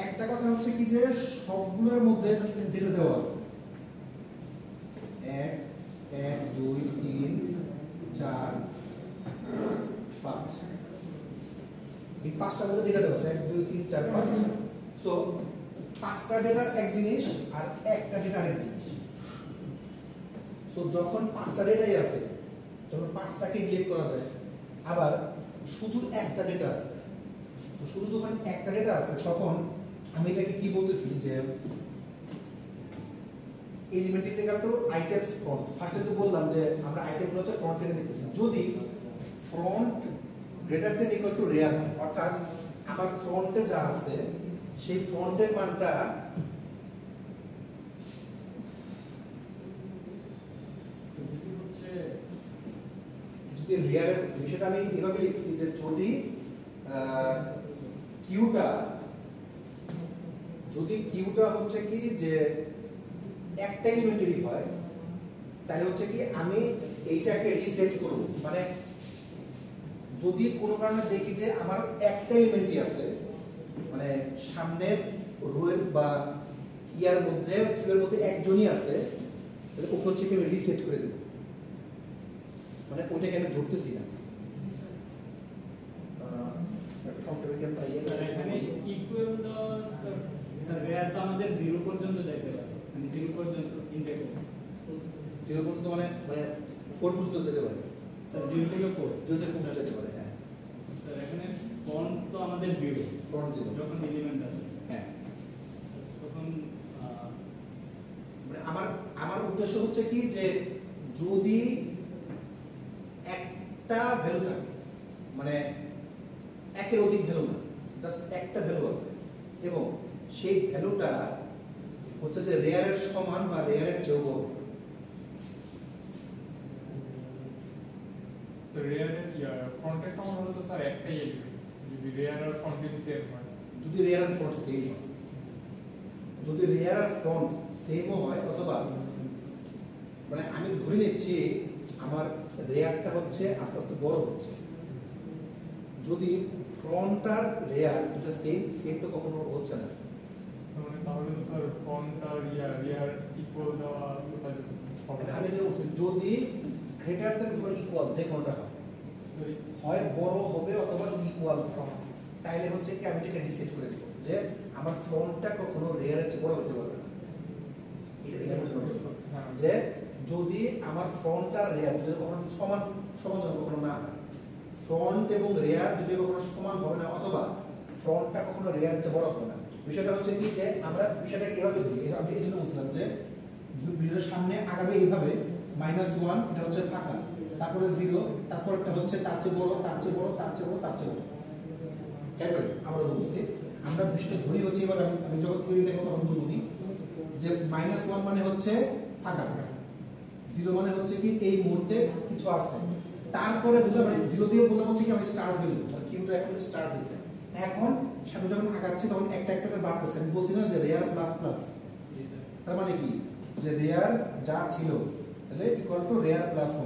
একটা কথা হচ্ছে কি যে সবগুলোর মধ্যে ডেটা দেওয়া আছে 1 2 3 4 5 এই পাঁচটার মধ্যে ডেটা দেওয়া আছে 1 2 3 4 5 সো পাঁচটা ডেটা এক জিনিস আর একটা ডেটা আরেক জিনিস সো যখন পাঁচটা ডেটাই আছে তখন পাঁচটাকে ডিলিট করা যায় আবার শুধু একটা ডেটা আছে তো শুধু যখন একটা ডেটা আছে তখন আমি এটাকে কি বলতেছি যে element is equal to items front ফার্স্টে তো বললাম যে আমরা আইটেমগুলো হচ্ছে ফ্রন্ট থেকে দেখতেছি যদি front greater than equal to rare অর্থাৎ আমার ফ্রন্টে যা আছে সেই ফ্রন্টের মানটা যদি রেয়ারের বিষয়টা আমি এভাবে লিখছি যে যদি কিউটা হচ্ছে কি যে একটা এলিমেন্টারি হয় তাহলে হচ্ছে কি আমি এইটাকে রিসেট করব মানে যদি কোনো কারণে দেখি যে আমার একটা এলিমেন্টই আছে মানে সামনে রোয়ের বা ইয়ার মধ্যে কিউয়ের মধ্যে একজনই আছে তাহলে ওকে হচ্ছে কি আমি রিসেট করে দেব মানে ওটাকে আমি ধরতেছি না এখানে ইকুয়াল স্যার রেয়ার তো আমাদের 0 পর্যন্ত যাইতে পারে মানে 0 পর্যন্ত ইনডেক্স 0 পর্যন্ত মানে 4 পর্যন্ত যেতে পারে স্যার 0 থেকে 4 0 থেকে 4 যেতে পারে হ্যাঁ স্যার এখানে ফন্ট তো আমাদের 0 ফ্রন্ট 0 যখন এলিমেন্ট আছে হ্যাঁ তখন মানে আমার উদ্দেশ্য হচ্ছে কি যে যদি একটা ভ্যালু থাকে মানে একের অধিক ভ্যালু না জাস্ট একটা ভ্যালু আছে এবং সেই ভ্যালুটা হচ্ছে যে রেয়ারের সমান বা রেয়ারের চেয়েও বড় তো রেয়ারের ফ্রন্টের সমান হলে তো স্যার একটাই এলিমেন্ট যদি রেয়ার আর ফ্রন্ট যদি সেম হয় যদি রেয়ার আর ফ্রন্ট সেম হয় যদি রেয়ার আর ফ্রন্ট সেমও হয় অথবা মানে আমি ধরে নিচ্ছি আমার রেয়ারটা হচ্ছে আস্তে আস্তে বড় হচ্ছে যদি ফ্রন্ট আর রেয়ার দুটো সেম তো কখনো হচ্ছে না মানে তাহলে তো স্যার ফ্রন্ট আর রেয়ার ইকুয়াল দেওয়া তো তাহলে আমি যেটা বলছি যদি গ্রেটার দ্যান অথবা ইকুয়াল যে কোনটা হয় বড় হবে অথবা যদি ইকুয়াল ফ্রন্ট তাইলে হচ্ছে কি আমি এটাকে রিসেট করে দেব যে আমার ফ্রন্টটা কখনো রেয়ারের চেয়ে বড় হতে পারবে না এটা বোঝানোর যে যদি আমার ফ্রন্ট আর রেয়ার দুটো কখনো সমান কখনো না হয় ফ্রন্ট এবং রেয়ার দুটো কখনো সমান হবে না অথবা ফ্রন্টটা কখনো রেয়ারের চেয়ে বড় হবে না বিষয়টা হচ্ছে কি যে আমরা বিষয়টাকে এভাবে ধরি আমি এই জন্য বলছিলাম যে বিষয়ের সামনে আগাবে এইভাবে -1 এটা হচ্ছে ফাঁকা তারপরে 0 তারপর একটা হচ্ছে তার চেয়ে বড় তার চেয়ে বড় তার চেয়ে বড় তার চেয়ে বড় কেন আমরা বলছি আমরা বিষয়টা ধরি হচ্ছে এবার আমি যখন থিওরি দেখো তখন বলি যে -1 মানে হচ্ছে ফাঁকা 0 মানে হচ্ছে কি এই মুহূর্তে কিছু আছে তারপরে বললাম মানে 0 দিয়ে বললাম হচ্ছে কি আমি স্টার্ট হইল মানে কিউটা এখন স্টার্ট হইছে এখন সামনে যখন আগাচ্ছি তখন একটা করে বাড়তেছে আমি বলছি না যে রেয়ার প্লাস প্লাস তার মানে কি যে রেয়ার যা ছিল তাহলে ইকুয়াল টু রেয়ার প্লাস 1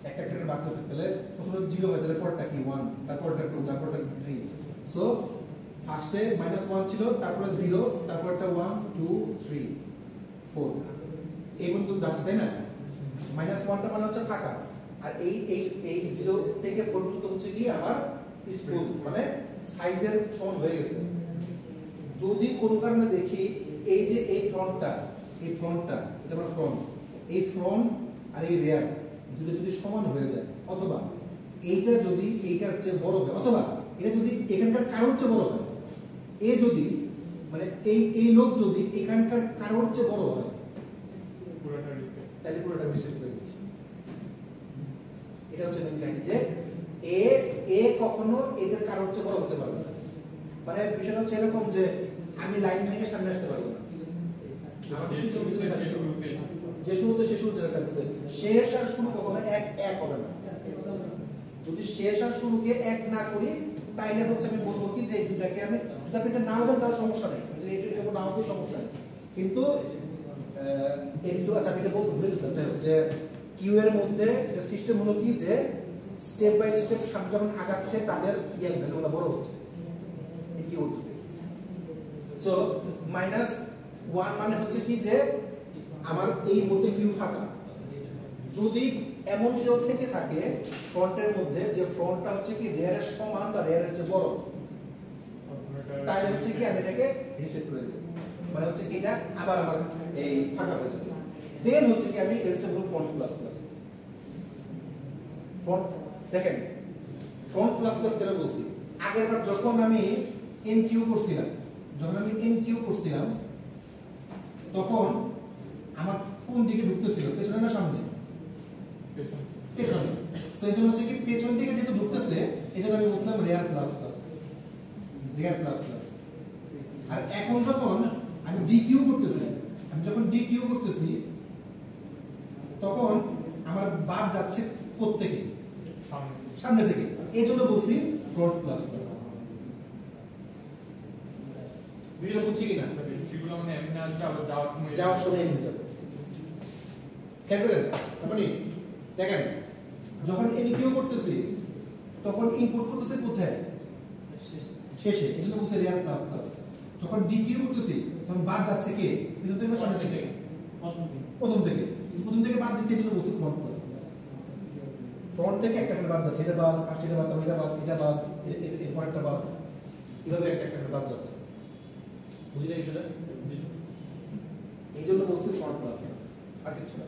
একটা করে বাড়তেছে তাহলে প্রথমে 0 হয় তাহলে পরটা কি 1 তারপরটা 2 তারপরটা 3 সো ফার্স্টে -1 ছিল তারপরে 0 তারপরটা 1 2 3 4 এই পর্যন্ত যাচ্ছে তাই না -1টা মানে হচ্ছে ফাঁকা আর এই 0 থেকে 4 পর্যন্ত হচ্ছে কি আমার স্কুল মানে সাইজের সমান হয়ে গেছে যদি কোনো কারণে দেখি এই যে এই ফ্রন্টটা এটা আমার ফ্রন্ট এই ফ্রন্ট আর এই রেয়ার দুটো যদি সমান হয়ে যায় অথবা এইটা যদি এইটার চেয়ে বড় হয় অথবা এটা যদি এখানকার কারোর চেয়ে বড় হয় এ যদি মানে এই লোক যদি এখানকার কারোর চেয়ে বড় হয় পুরোটা রিসেট তাহলে পুরোটা রিসেট করে দিচ্ছি এটা হচ্ছে মেইন কাহিনী যে এ কখনো এদের কারো হচ্ছে বড় হতে পারবে না। মানে বিষয়টা হচ্ছে এরকম যে আমি লাইন ভেঙে সামনে আসতে পারবো না, যে শুরুতে সে শুরুতে থাকছে, শেষ আর শুরু কখনো এক হবে না। যদি শেষ আর শুরুকে এক না করি তাইলে হচ্ছে আমি বলবো কি যে এই দুটাকে আমি যদি আপনি এটা নাও দেন তাও সমস্যা নেই, যে এটা নাও দিয়ে সমস্যা নেই, কিন্তু এমকিউ আচ্ছা আমি এটা বলতে ভুলে গেছিলাম যে কিউ এর মধ্যে সিস্টেম হলো কি যে স্টেপ বাই স্টেপ সামনে যখন আগাচ্ছে তাদের ভ্যালুগুলো বড় হচ্ছে, কি হচ্ছে। সো -1 মানে হচ্ছে কি যে আমার এই মধ্যে কিউ ফাঁকা, যদি এমন কেউ থেকে থাকে ফ্রন্টের মধ্যে যে ফ্রন্টটা হচ্ছে কি রেয়ারের সমান বা রেয়ারের চেয়ে বড়, তাহলে হচ্ছে কি আমি এটাকে রিসেট করে দেব, মানে হচ্ছে কি এটা আবার আমার এই ফাঁকা হয়ে যাবে। দেন হচ্ছে কি আমি এলসে বলব ফ্রন্ট প্লাস প্লাস ফ্রন্ট। দেখেন ফ্রন্ট প্লাস প্লাস কেন বলছি, আগেরবার যখন আমি এন কিউ করছিলাম তখন আমার কোন দিকে ঢুকতেছিল, পেছনে না সামনে? পেছনে। সো এই জন্য হচ্ছে কি পেছন দিকে যেহেতু ঢুকতেছে এই জন্য আমি বলছিলাম রেয়ার প্লাস প্লাস। আর এখন যখন আমি ডিকিউ করতেছি তখন আমার বাদ যাচ্ছে কোত্থেকে? সামনে থেকে, এই জন্য বলছি ফ্রন্ট প্লাস প্লাস। ভিডিও বুঝছি কিনা? এগুলো মানে এমনি আসবে আবার যাওয়ার সময় এমনি যাবে। খেয়াল করেন আপনি দেখেন যখন এনকিউ করতেছি তখন ইনপুট করতেছে কোথায়? শেষে, এই জন্য বলছে রেয়ার প্লাস প্লাস। যখন ডিকিউ করতেছি তখন বাদ যাচ্ছে কে? পিছন থেকে না সামনে থেকে? প্রথম থেকে বাদ দিচ্ছে, এই জন্য বলছে ফ্রন্ট প্লাস প্লাস। ফ্রন্ট থেকে একটা করে বাদ যাচ্ছে, এটা বাদ, ফার্স্ট এটা বাদ, এটা বাদ, এরপর একটা বাদ, এভাবে একটা করে বাদ যাচ্ছে। বুঝলে বিষয়টা? এই জন্য বলছি ফ্রন্ট প্লাস প্লাস, আর কিছু না।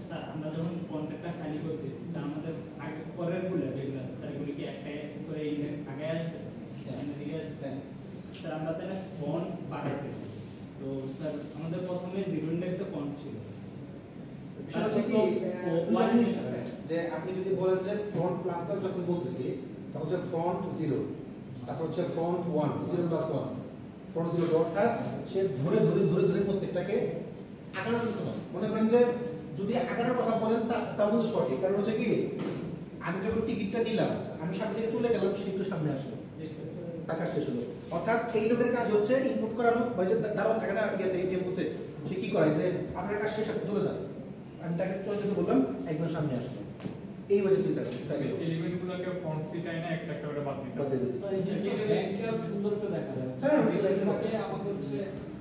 স্যার আমরা যখন ফ্রন্টটা খালি করতেছি স্যার আমাদের আগে পরের গুলো যেগুলো আছে স্যার এগুলো কি একটা করে ইন্ডেক্স আগে আসবে? সামনে দিকে আসবে? স্যার আমরা তাহলে ফন্ট বাড়াইতেছি, তো স্যার আমাদের প্রথমে 0 ইন্ডেক্সে ফন্ট ছিল। সেটা হচ্ছে কি দুটো জিনিস আছে, যে আপনি যদি বলেন যে ফ্রন্ট প্লাস প্লাস যখন বলতেছি তখন হচ্ছে ফ্রন্ট 0, তারপর হচ্ছে ফ্রন্ট 1, 0 প্লাস 1, ফ্রন্ট 0 অর্থাৎ সে ধরে প্রত্যেকটাকে আগানোর কিছু না। মনে করেন যে যদি আগানোর কথা বলেন তাও কিন্তু সঠিক, কারণ হচ্ছে কি আমি যখন টিকিটটা নিলাম আমি সামনে থেকে চলে গেলাম, সে একটু সামনে আসলো, টাকা শেষ হলো। অর্থাৎ এই লোকের কাজ হচ্ছে ইনপুট করানো, হয় যে দাঁড়ানো থাকে না এটিএম বুথে, সে কি করে যে আপনার কাজ শেষ হতে চলে যান, আমি তাকে চলে যেতে বললাম, একজন সামনে আসলো, এই বলে চিন্তা করি এলিমেন্টগুলোকে ফন্ট সিটাই না একটা করে বাদ দিতে হবে। ব্যাংকে আরো সুন্দর করে দেখা যায়। হ্যাঁ, ওকে আমাকে হচ্ছে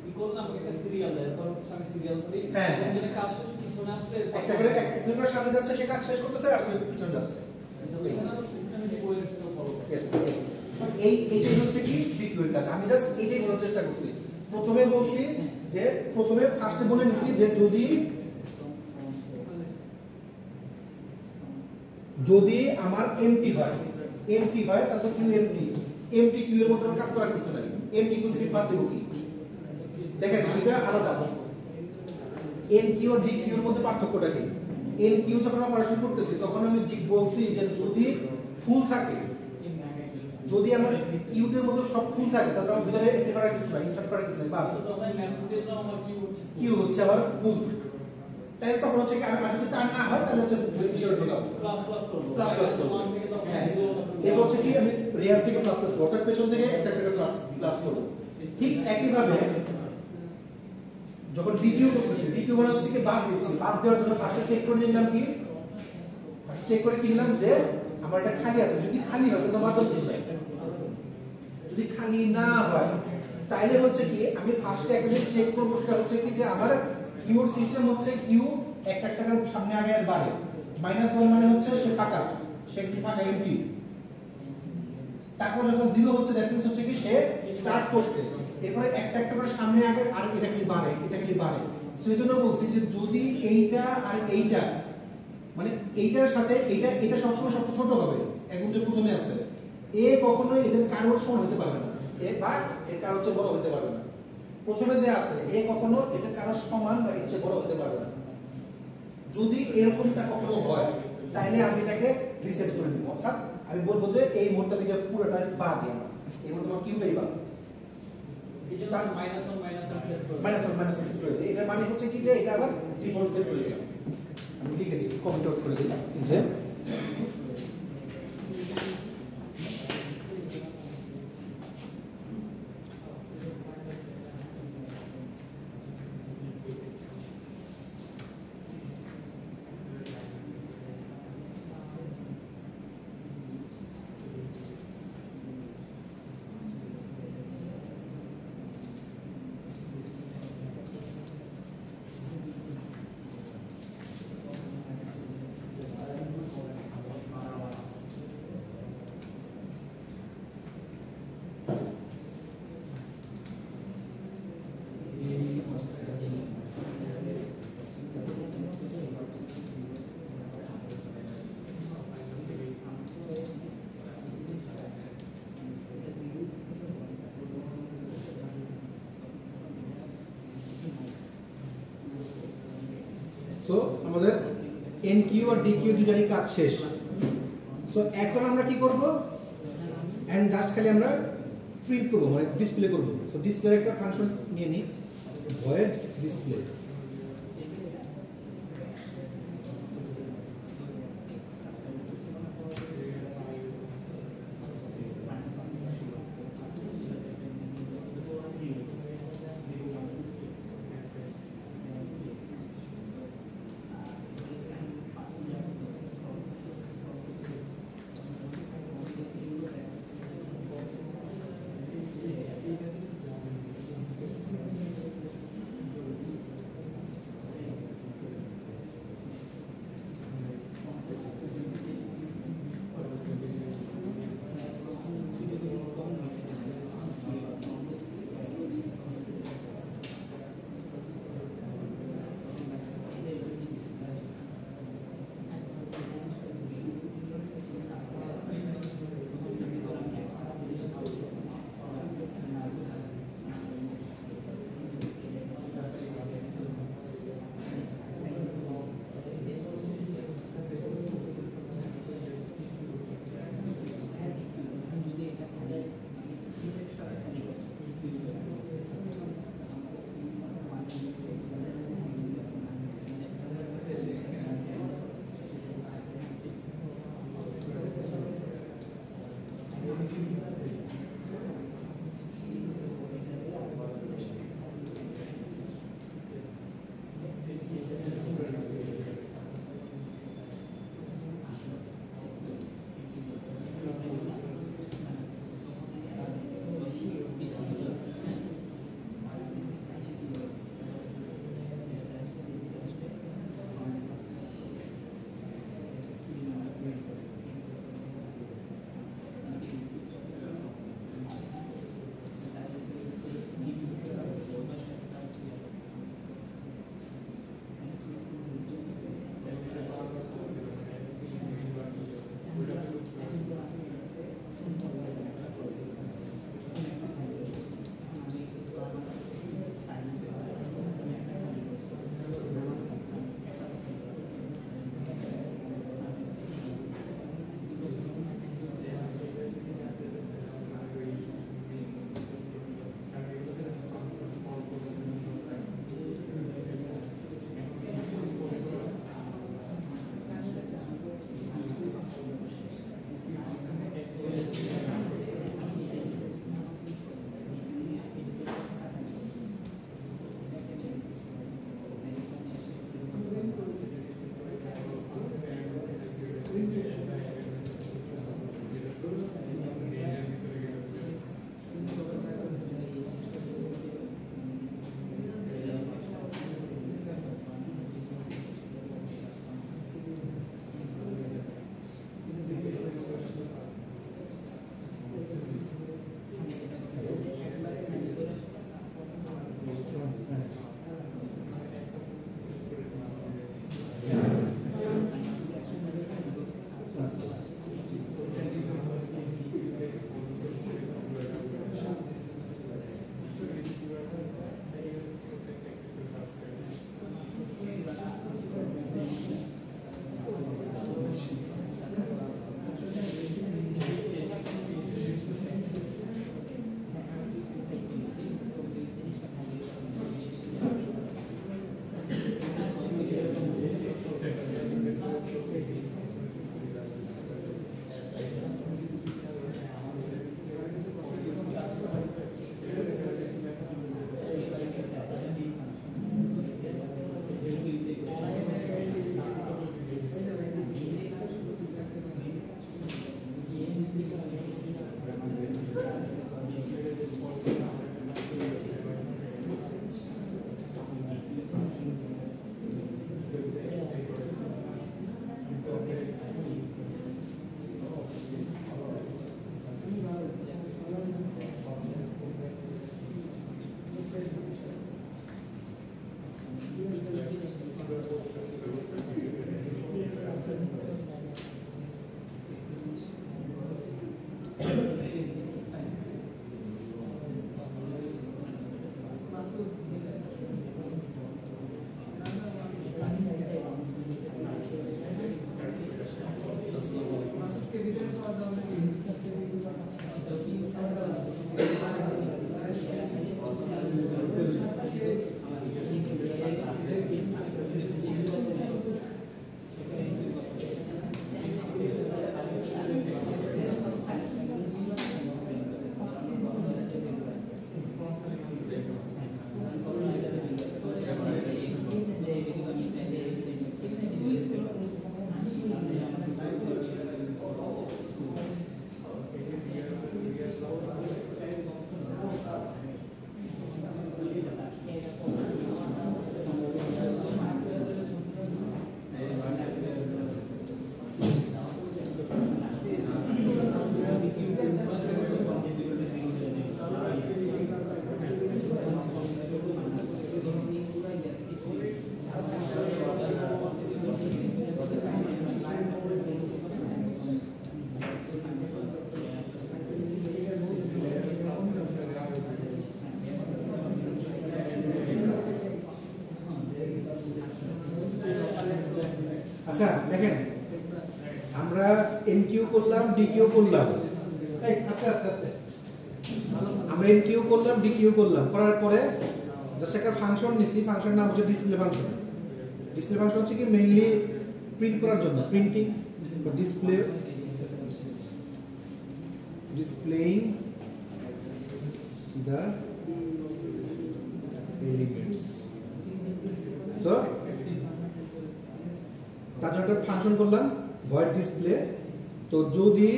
ই করুন, আমাকে একটা সিরিয়াল দেয়, এরপর হচ্ছে আমি সিরিয়াল করি, হ্যাঁ একজনের কাজ শেষ পিছনে আসলে একটা করে একজন করে সামনে যাচ্ছে, সে কাজ শেষ করতেছে আর পিছনে যাচ্ছে। এখানে আরো সিস্টেমেটিক ওয়ে ফলো করে। এইটাই হচ্ছে কি বিকিউ এর কাজ। আমি জাস্ট এইটাই বলার চেষ্টা করছি। প্রথমে বলছি যে ফার্স্টে বলে নিছি যে যদি আমার এমটি হয় তাহলে কিউ এমটি কিউ এর মধ্যে কাজ করার কিছু নাই। এমটি কিউ থেকে বাদ দেব কি? দেখেন এটা আলাদা। N Q R D Q এর মধ্যে পার্থক্যটা কি? এন কিউ যখন অপারেশন করতেছি তখন আমি বলছি যে যদি ফুল থাকে, যদি আমার কিউটের মধ্যে সব ফুল থাকে তাহলে আমার ভিতরে এন্টার করার কিছু নাই, ইনসার্ট করার কিছু নাই, বাস তো ভাই মেসেজ দিয়ে দাও আমার কিউ হচ্ছে আবার ফুল। তাই তখন হচ্ছে কি আমি যদি টান না হয় তাহলে হচ্ছে ভিতরে ঢোকাবো, প্লাস করব, প্লাস করব। 1 থেকে তখন হ্যাঁ, 0 এরপর হচ্ছে কি আমি রিয়ার থেকে প্লাস করব, অর্থাৎ পেছন থেকে একটা প্লাস করব। ঠিক একই ভাবে যখন দ্বিতীয় করতেছি, দ্বিতীয় মানে হচ্ছে কি বাদ দিচ্ছি, বাদ দেওয়ার জন্য ফার্স্টে চেক করে নিলাম কি, চেক করে কিনলাম যে আমার এটা খালি আছে, যদি খালি হয় তো বাদ দিতে চাই, যদি খালি না হয় তাইলে হচ্ছে কি আমি ফার্স্টে একটা জিনিস চেক করব, সেটা হচ্ছে কি যে আমার কিউর সিস্টেম হচ্ছে কিউ একটা করে সামনে আগে আর বাড়ে। -1 মানে হচ্ছে সে ফাঁকা, সে কি ফাঁকা এমটি। তারপর যখন 0 হচ্ছে দ্যাট মিন্স হচ্ছে কি সে স্টার্ট করছে, এরপরে একটা করে সামনে আগে আর এটা খালি বাড়ে। সো এইজন্য বলছি যে যদি এইটা আর এইটা মানে এইটার সাথে এটা সবসময় সবচেয়ে ছোট হবে, একদম যে প্রথমে আছে, এ কখনোই এদের কারোর সমান হতে পারবে না, এ বা এর কারোর চেয়ে বড় হতে পারবে না। প্রথমে যে আছে এ কখনো এদের কারোর সমান বা এর চেয়ে বড় হতে পারবে না। যদি এরকমটা কখনো হয় তাইলে আমি এটাকে রিসেট করে দিব, অর্থাৎ আমি বলবো যে এই মুহূর্তে আমি যে পুরোটা বাদ দিই আমরা, এই মুহূর্তে আমার কিউটাই বাদ এই জন্য -1 সেট করে মাইনাস সেট করে দিই। এটার মানে হচ্ছে কি যে এটা আবার ডিফল্ট সেট করে দিলাম, আমি লিখে দিই, কমেন্ট আউট করে দিলাম যে সো আমাদের এনকিউ আর ডিকিউ দুটারই কাজ শেষ। সো এখন আমরা কি করব, এন্ড জাস্ট খালি আমরা প্রিন্ট করব, মানে ডিসপ্লে করব। সো ডিসপ্লে একটা ফাংশন নিয়ে নিই, ভয়েড ডিসপ্লে। আচ্ছা দেখেন, আমরা এনকিউ করলাম, ডিকিউ করলাম, আমরা এনকিউ করলাম, ডিকিউ করলাম, করার পরে জাস্ট একটা ফাংশন নিছি, ফাংশন নাম হচ্ছে ডিসপ্লে ফাংশন। ডিসপ্লে ফাংশন হচ্ছে কি মেইনলি প্রিন্ট করার জন্য, printing display, displaying the elements. So তার জন্য একটা ফাংশন করলাম void display। তো যদি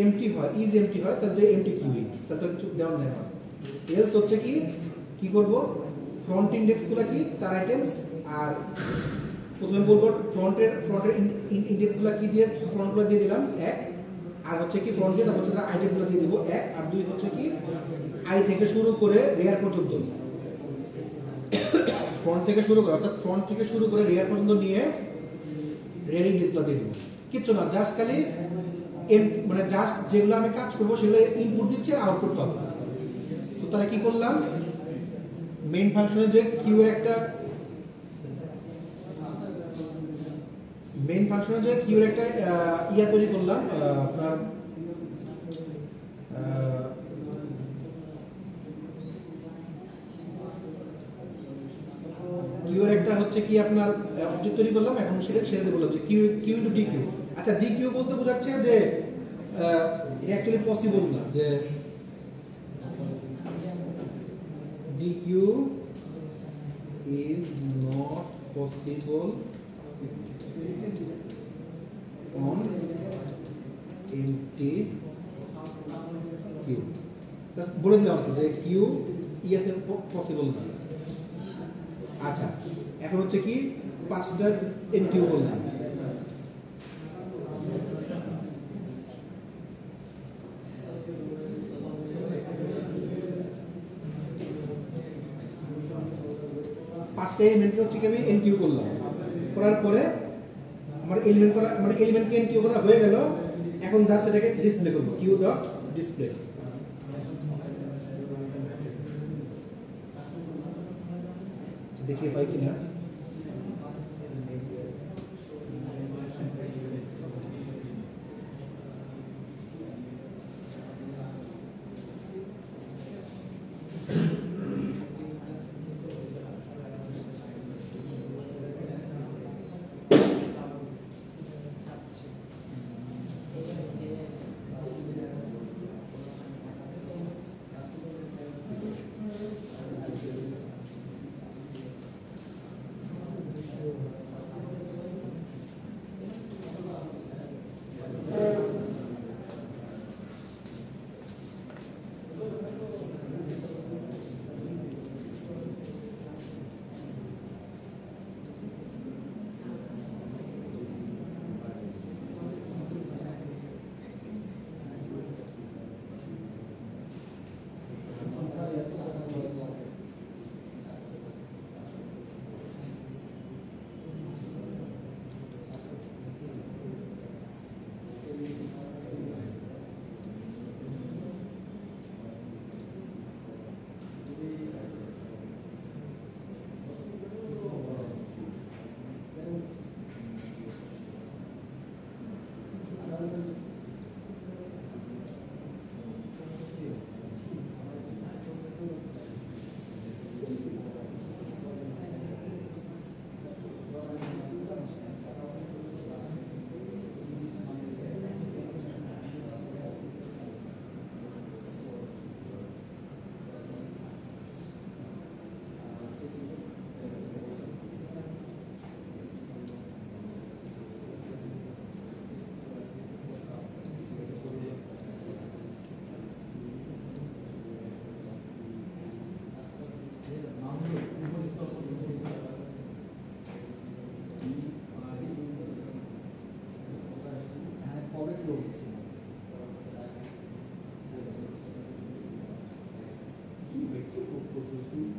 এমটি হয়, ইজ এমটি হয়, তাহলে এমটি কিউই, তাহলে কিছু দেওয়া নেই হয়। এলস হচ্ছে কি করব, ফ্রন্ট ইন্ডেক্সগুলো কি তার আইটেমস, আর প্রথমে বলবো ফ্রন্টের ইন্ডেক্সগুলো কি দিয়ে, ফ্রন্টগুলো দিয়ে দিলাম 1, আর হচ্ছে কি ফ্রন্ট দিয়ে তারপর হচ্ছে আইটেমগুলো দিয়ে দিব 1, আর 2 হচ্ছে কি আই থেকে শুরু করে রেয়ার পর্যন্ত, ফ্রন্ট থেকে শুরু করে, অর্থাৎ ফ্রন্ট থেকে শুরু করে রেয়ার পর্যন্ত নিয়ে রেয়ার ইন্ডেক্সগুলো দিয়ে দিব। কিচ্ছু না, জাস্ট খালি মানে জাস্ট যেগুলো আমি কাজ করবো সেগুলো ইনপুট দিচ্ছে, আউটপুট পাবো। তো তাহলে কি করলাম, মেইন ফাংশনে যে কিউ এর একটা ইয়া তৈরি করলাম, আপনার কিউ এর একটা হচ্ছে কি আপনার অবজেক্ট তৈরি করলাম, এখন সেটা বললাম যে কিউ ইনটু ডি কিউ। আচ্ছা ডি কিউ বলতে বোঝাচ্ছে যে অ্যাকচুয়ালি পসিবল না, যে dequeue is not possible on empty queue. বলে দিলাম যে কিউ ইয়াতে পসিবল না। আচ্ছা এখন হচ্ছে কি 5টা এনকিউ করলাম, পাঁচটা এলিমেন্ট হচ্ছে কি আমি এনকিউ করলাম, করার পরে আমার এলিমেন্টকে এনকিউ করা হয়ে গেল। এখন জাস্ট এটাকে ডিসপ্লে করব, কিউ ডট ডিসপ্লে। দেখি পাই কিনা, বলছি কি বেশি ফোকাস করছিস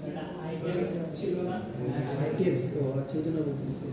এটা আইটেমস ছিল না আইটেমস তো আচ্ছা এই জন্য বলতেছি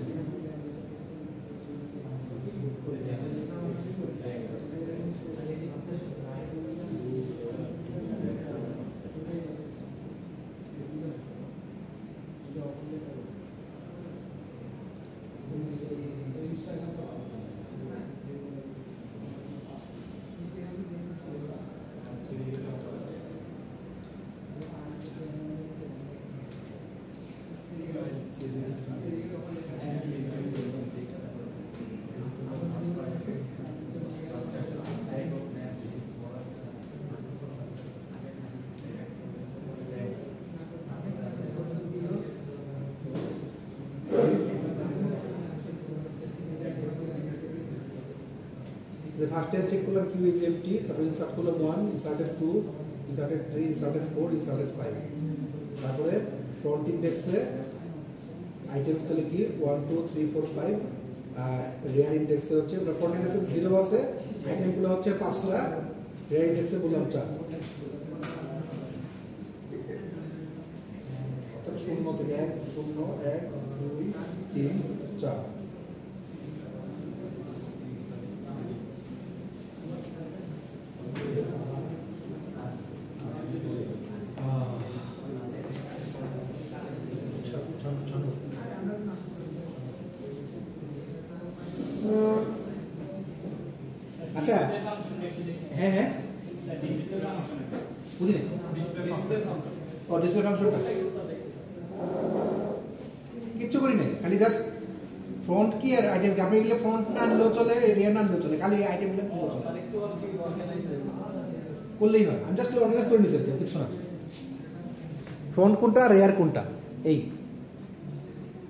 The first year check column Q is empty, তারপরে insert column 1, inserted 2, inserted 3, inserted 4, inserted 5. তারপরে front index এ items তাহলে কি 1 2 3 4 5 আর rear index এ হচ্ছে মানে front index এ 0 আছে, item গুলো হচ্ছে 5টা, rear index এ বললাম 4. তাহলে 0 থেকে 1 0 1 2 3 4. আচ্ছা হ্যাঁ হ্যাঁ বুঝলি ও ডিসপ্লে ফাংশনটা কিচ্ছু করি নাই খালি জাস্ট ফ্রন্ট কি আর আইটেম আপনি এগুলো ফ্রন্ট না আনলেও চলে রিয়ার না আনলেও চলে খালি আইটেমগুলো চলে করলেই হয় আমি জাস্ট অর্গানাইজ করে নিয়েছি কিছু না ফ্রন্ট কোনটা রেয়ার কোনটা এই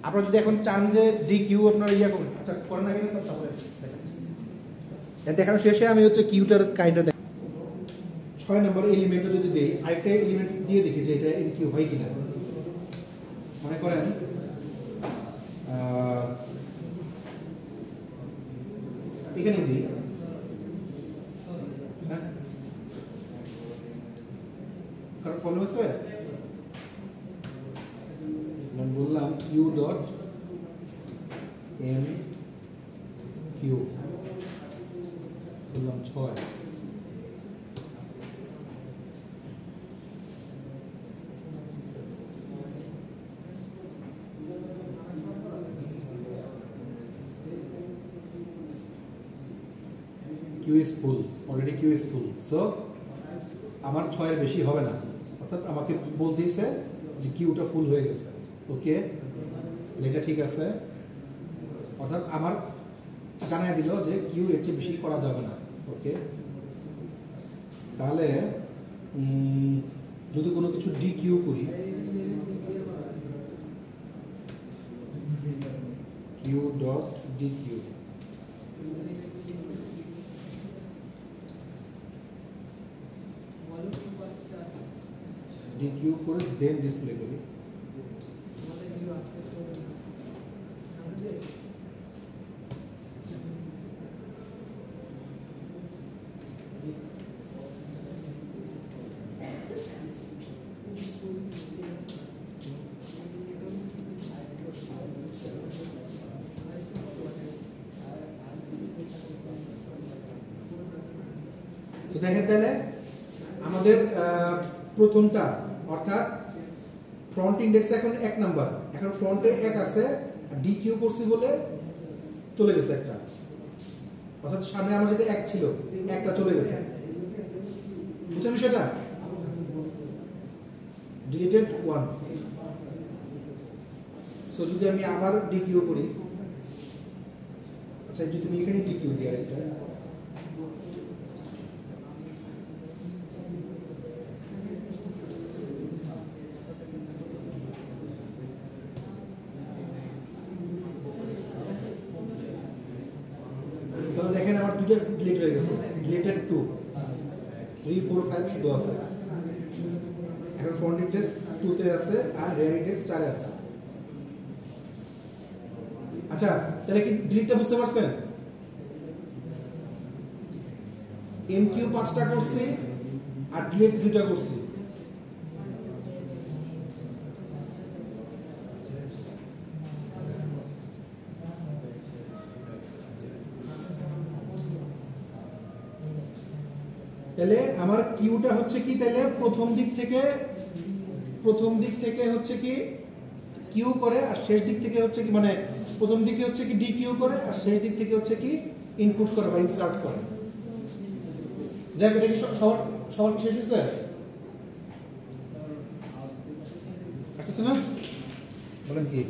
আপনারা যদি এখন চান যে ডি কিউ আপনারা ইয়া করুন আচ্ছা করেন না কেন তারপরে দেখানো শেষে আমি হচ্ছে কিউটার কাইন্ডটা 6 নম্বর এলিমেন্টটা যদি দেই আরেকটা এলিমেন্ট দিয়ে দেখি যে এটা এন কিউ হয় কিনা মনে করেন এখানে দিই হ্যাঁ কারণ প্রবলেম আছে আমি বললাম কিউ ডট এম কিউ বললাম 6 Q is full already Q is full so আমার 6 এর বেশি হবে না অর্থাৎ আমাকে বলতেইছে যে কিউটা ফুল হয়ে গেছে ওকে এটা ঠিক আছে অর্থাৎ আমার জানাই দিল যে কিউ এর চেয়ে বেশি করা যাবে না ওকে তাহলে যদি কোনো কিছু ডি কিউ করি queue dot dequeue dequeue করে দেন ডিসপ্লে করি তো দেখেন তাহলে আমাদের প্রথমটা অর্থাৎ ফ্রন্ট ইন্ডেক্স এখন 1 নাম্বার এখন ফ্রন্টে 1 আছে ডি কিউ করছি বলে চলে গেছে একটা অর্থাৎ সামনে আমার যেটা 1 ছিল একটা চলে গেছে বুঝছেন বিষয়টা ডিলিটেড 1 সো যদি আমি আবার ডিকিউ করি, আচ্ছা যদি আমি এখানে ডিকিউ দিই আরেকটা, তাহলে দেখেন আমার দুটো ডিলিট হয়ে গেছে, ডিলিটেড 2, 3 4 5 শুধু আছে। এখন ফন্ট ইন্ডেক্স 2 তে আছে আর রেয়ার ইন্ডেক্স 4 এ আছে। আচ্ছা তাহলে কি ডিলিটটা বুঝতে পারছেন? এমকিউ 5টা করছি আর ডিলিট 2টা করছি। তাহলে আমার কিউটা হচ্ছে কি, তাহলে প্রথম দিক থেকে হচ্ছে কি কিউ করে আর শেষ দিক থেকে হচ্ছে কি, মানে প্রথম দিকে হচ্ছে কি ডি কিউ করে আর শেষ দিক থেকে হচ্ছে কি ইনপুট করে বা ইনসার্ট করে। দেখ এটা কি সবার শেষ হয়েছে? আসছে না? বলেন কি?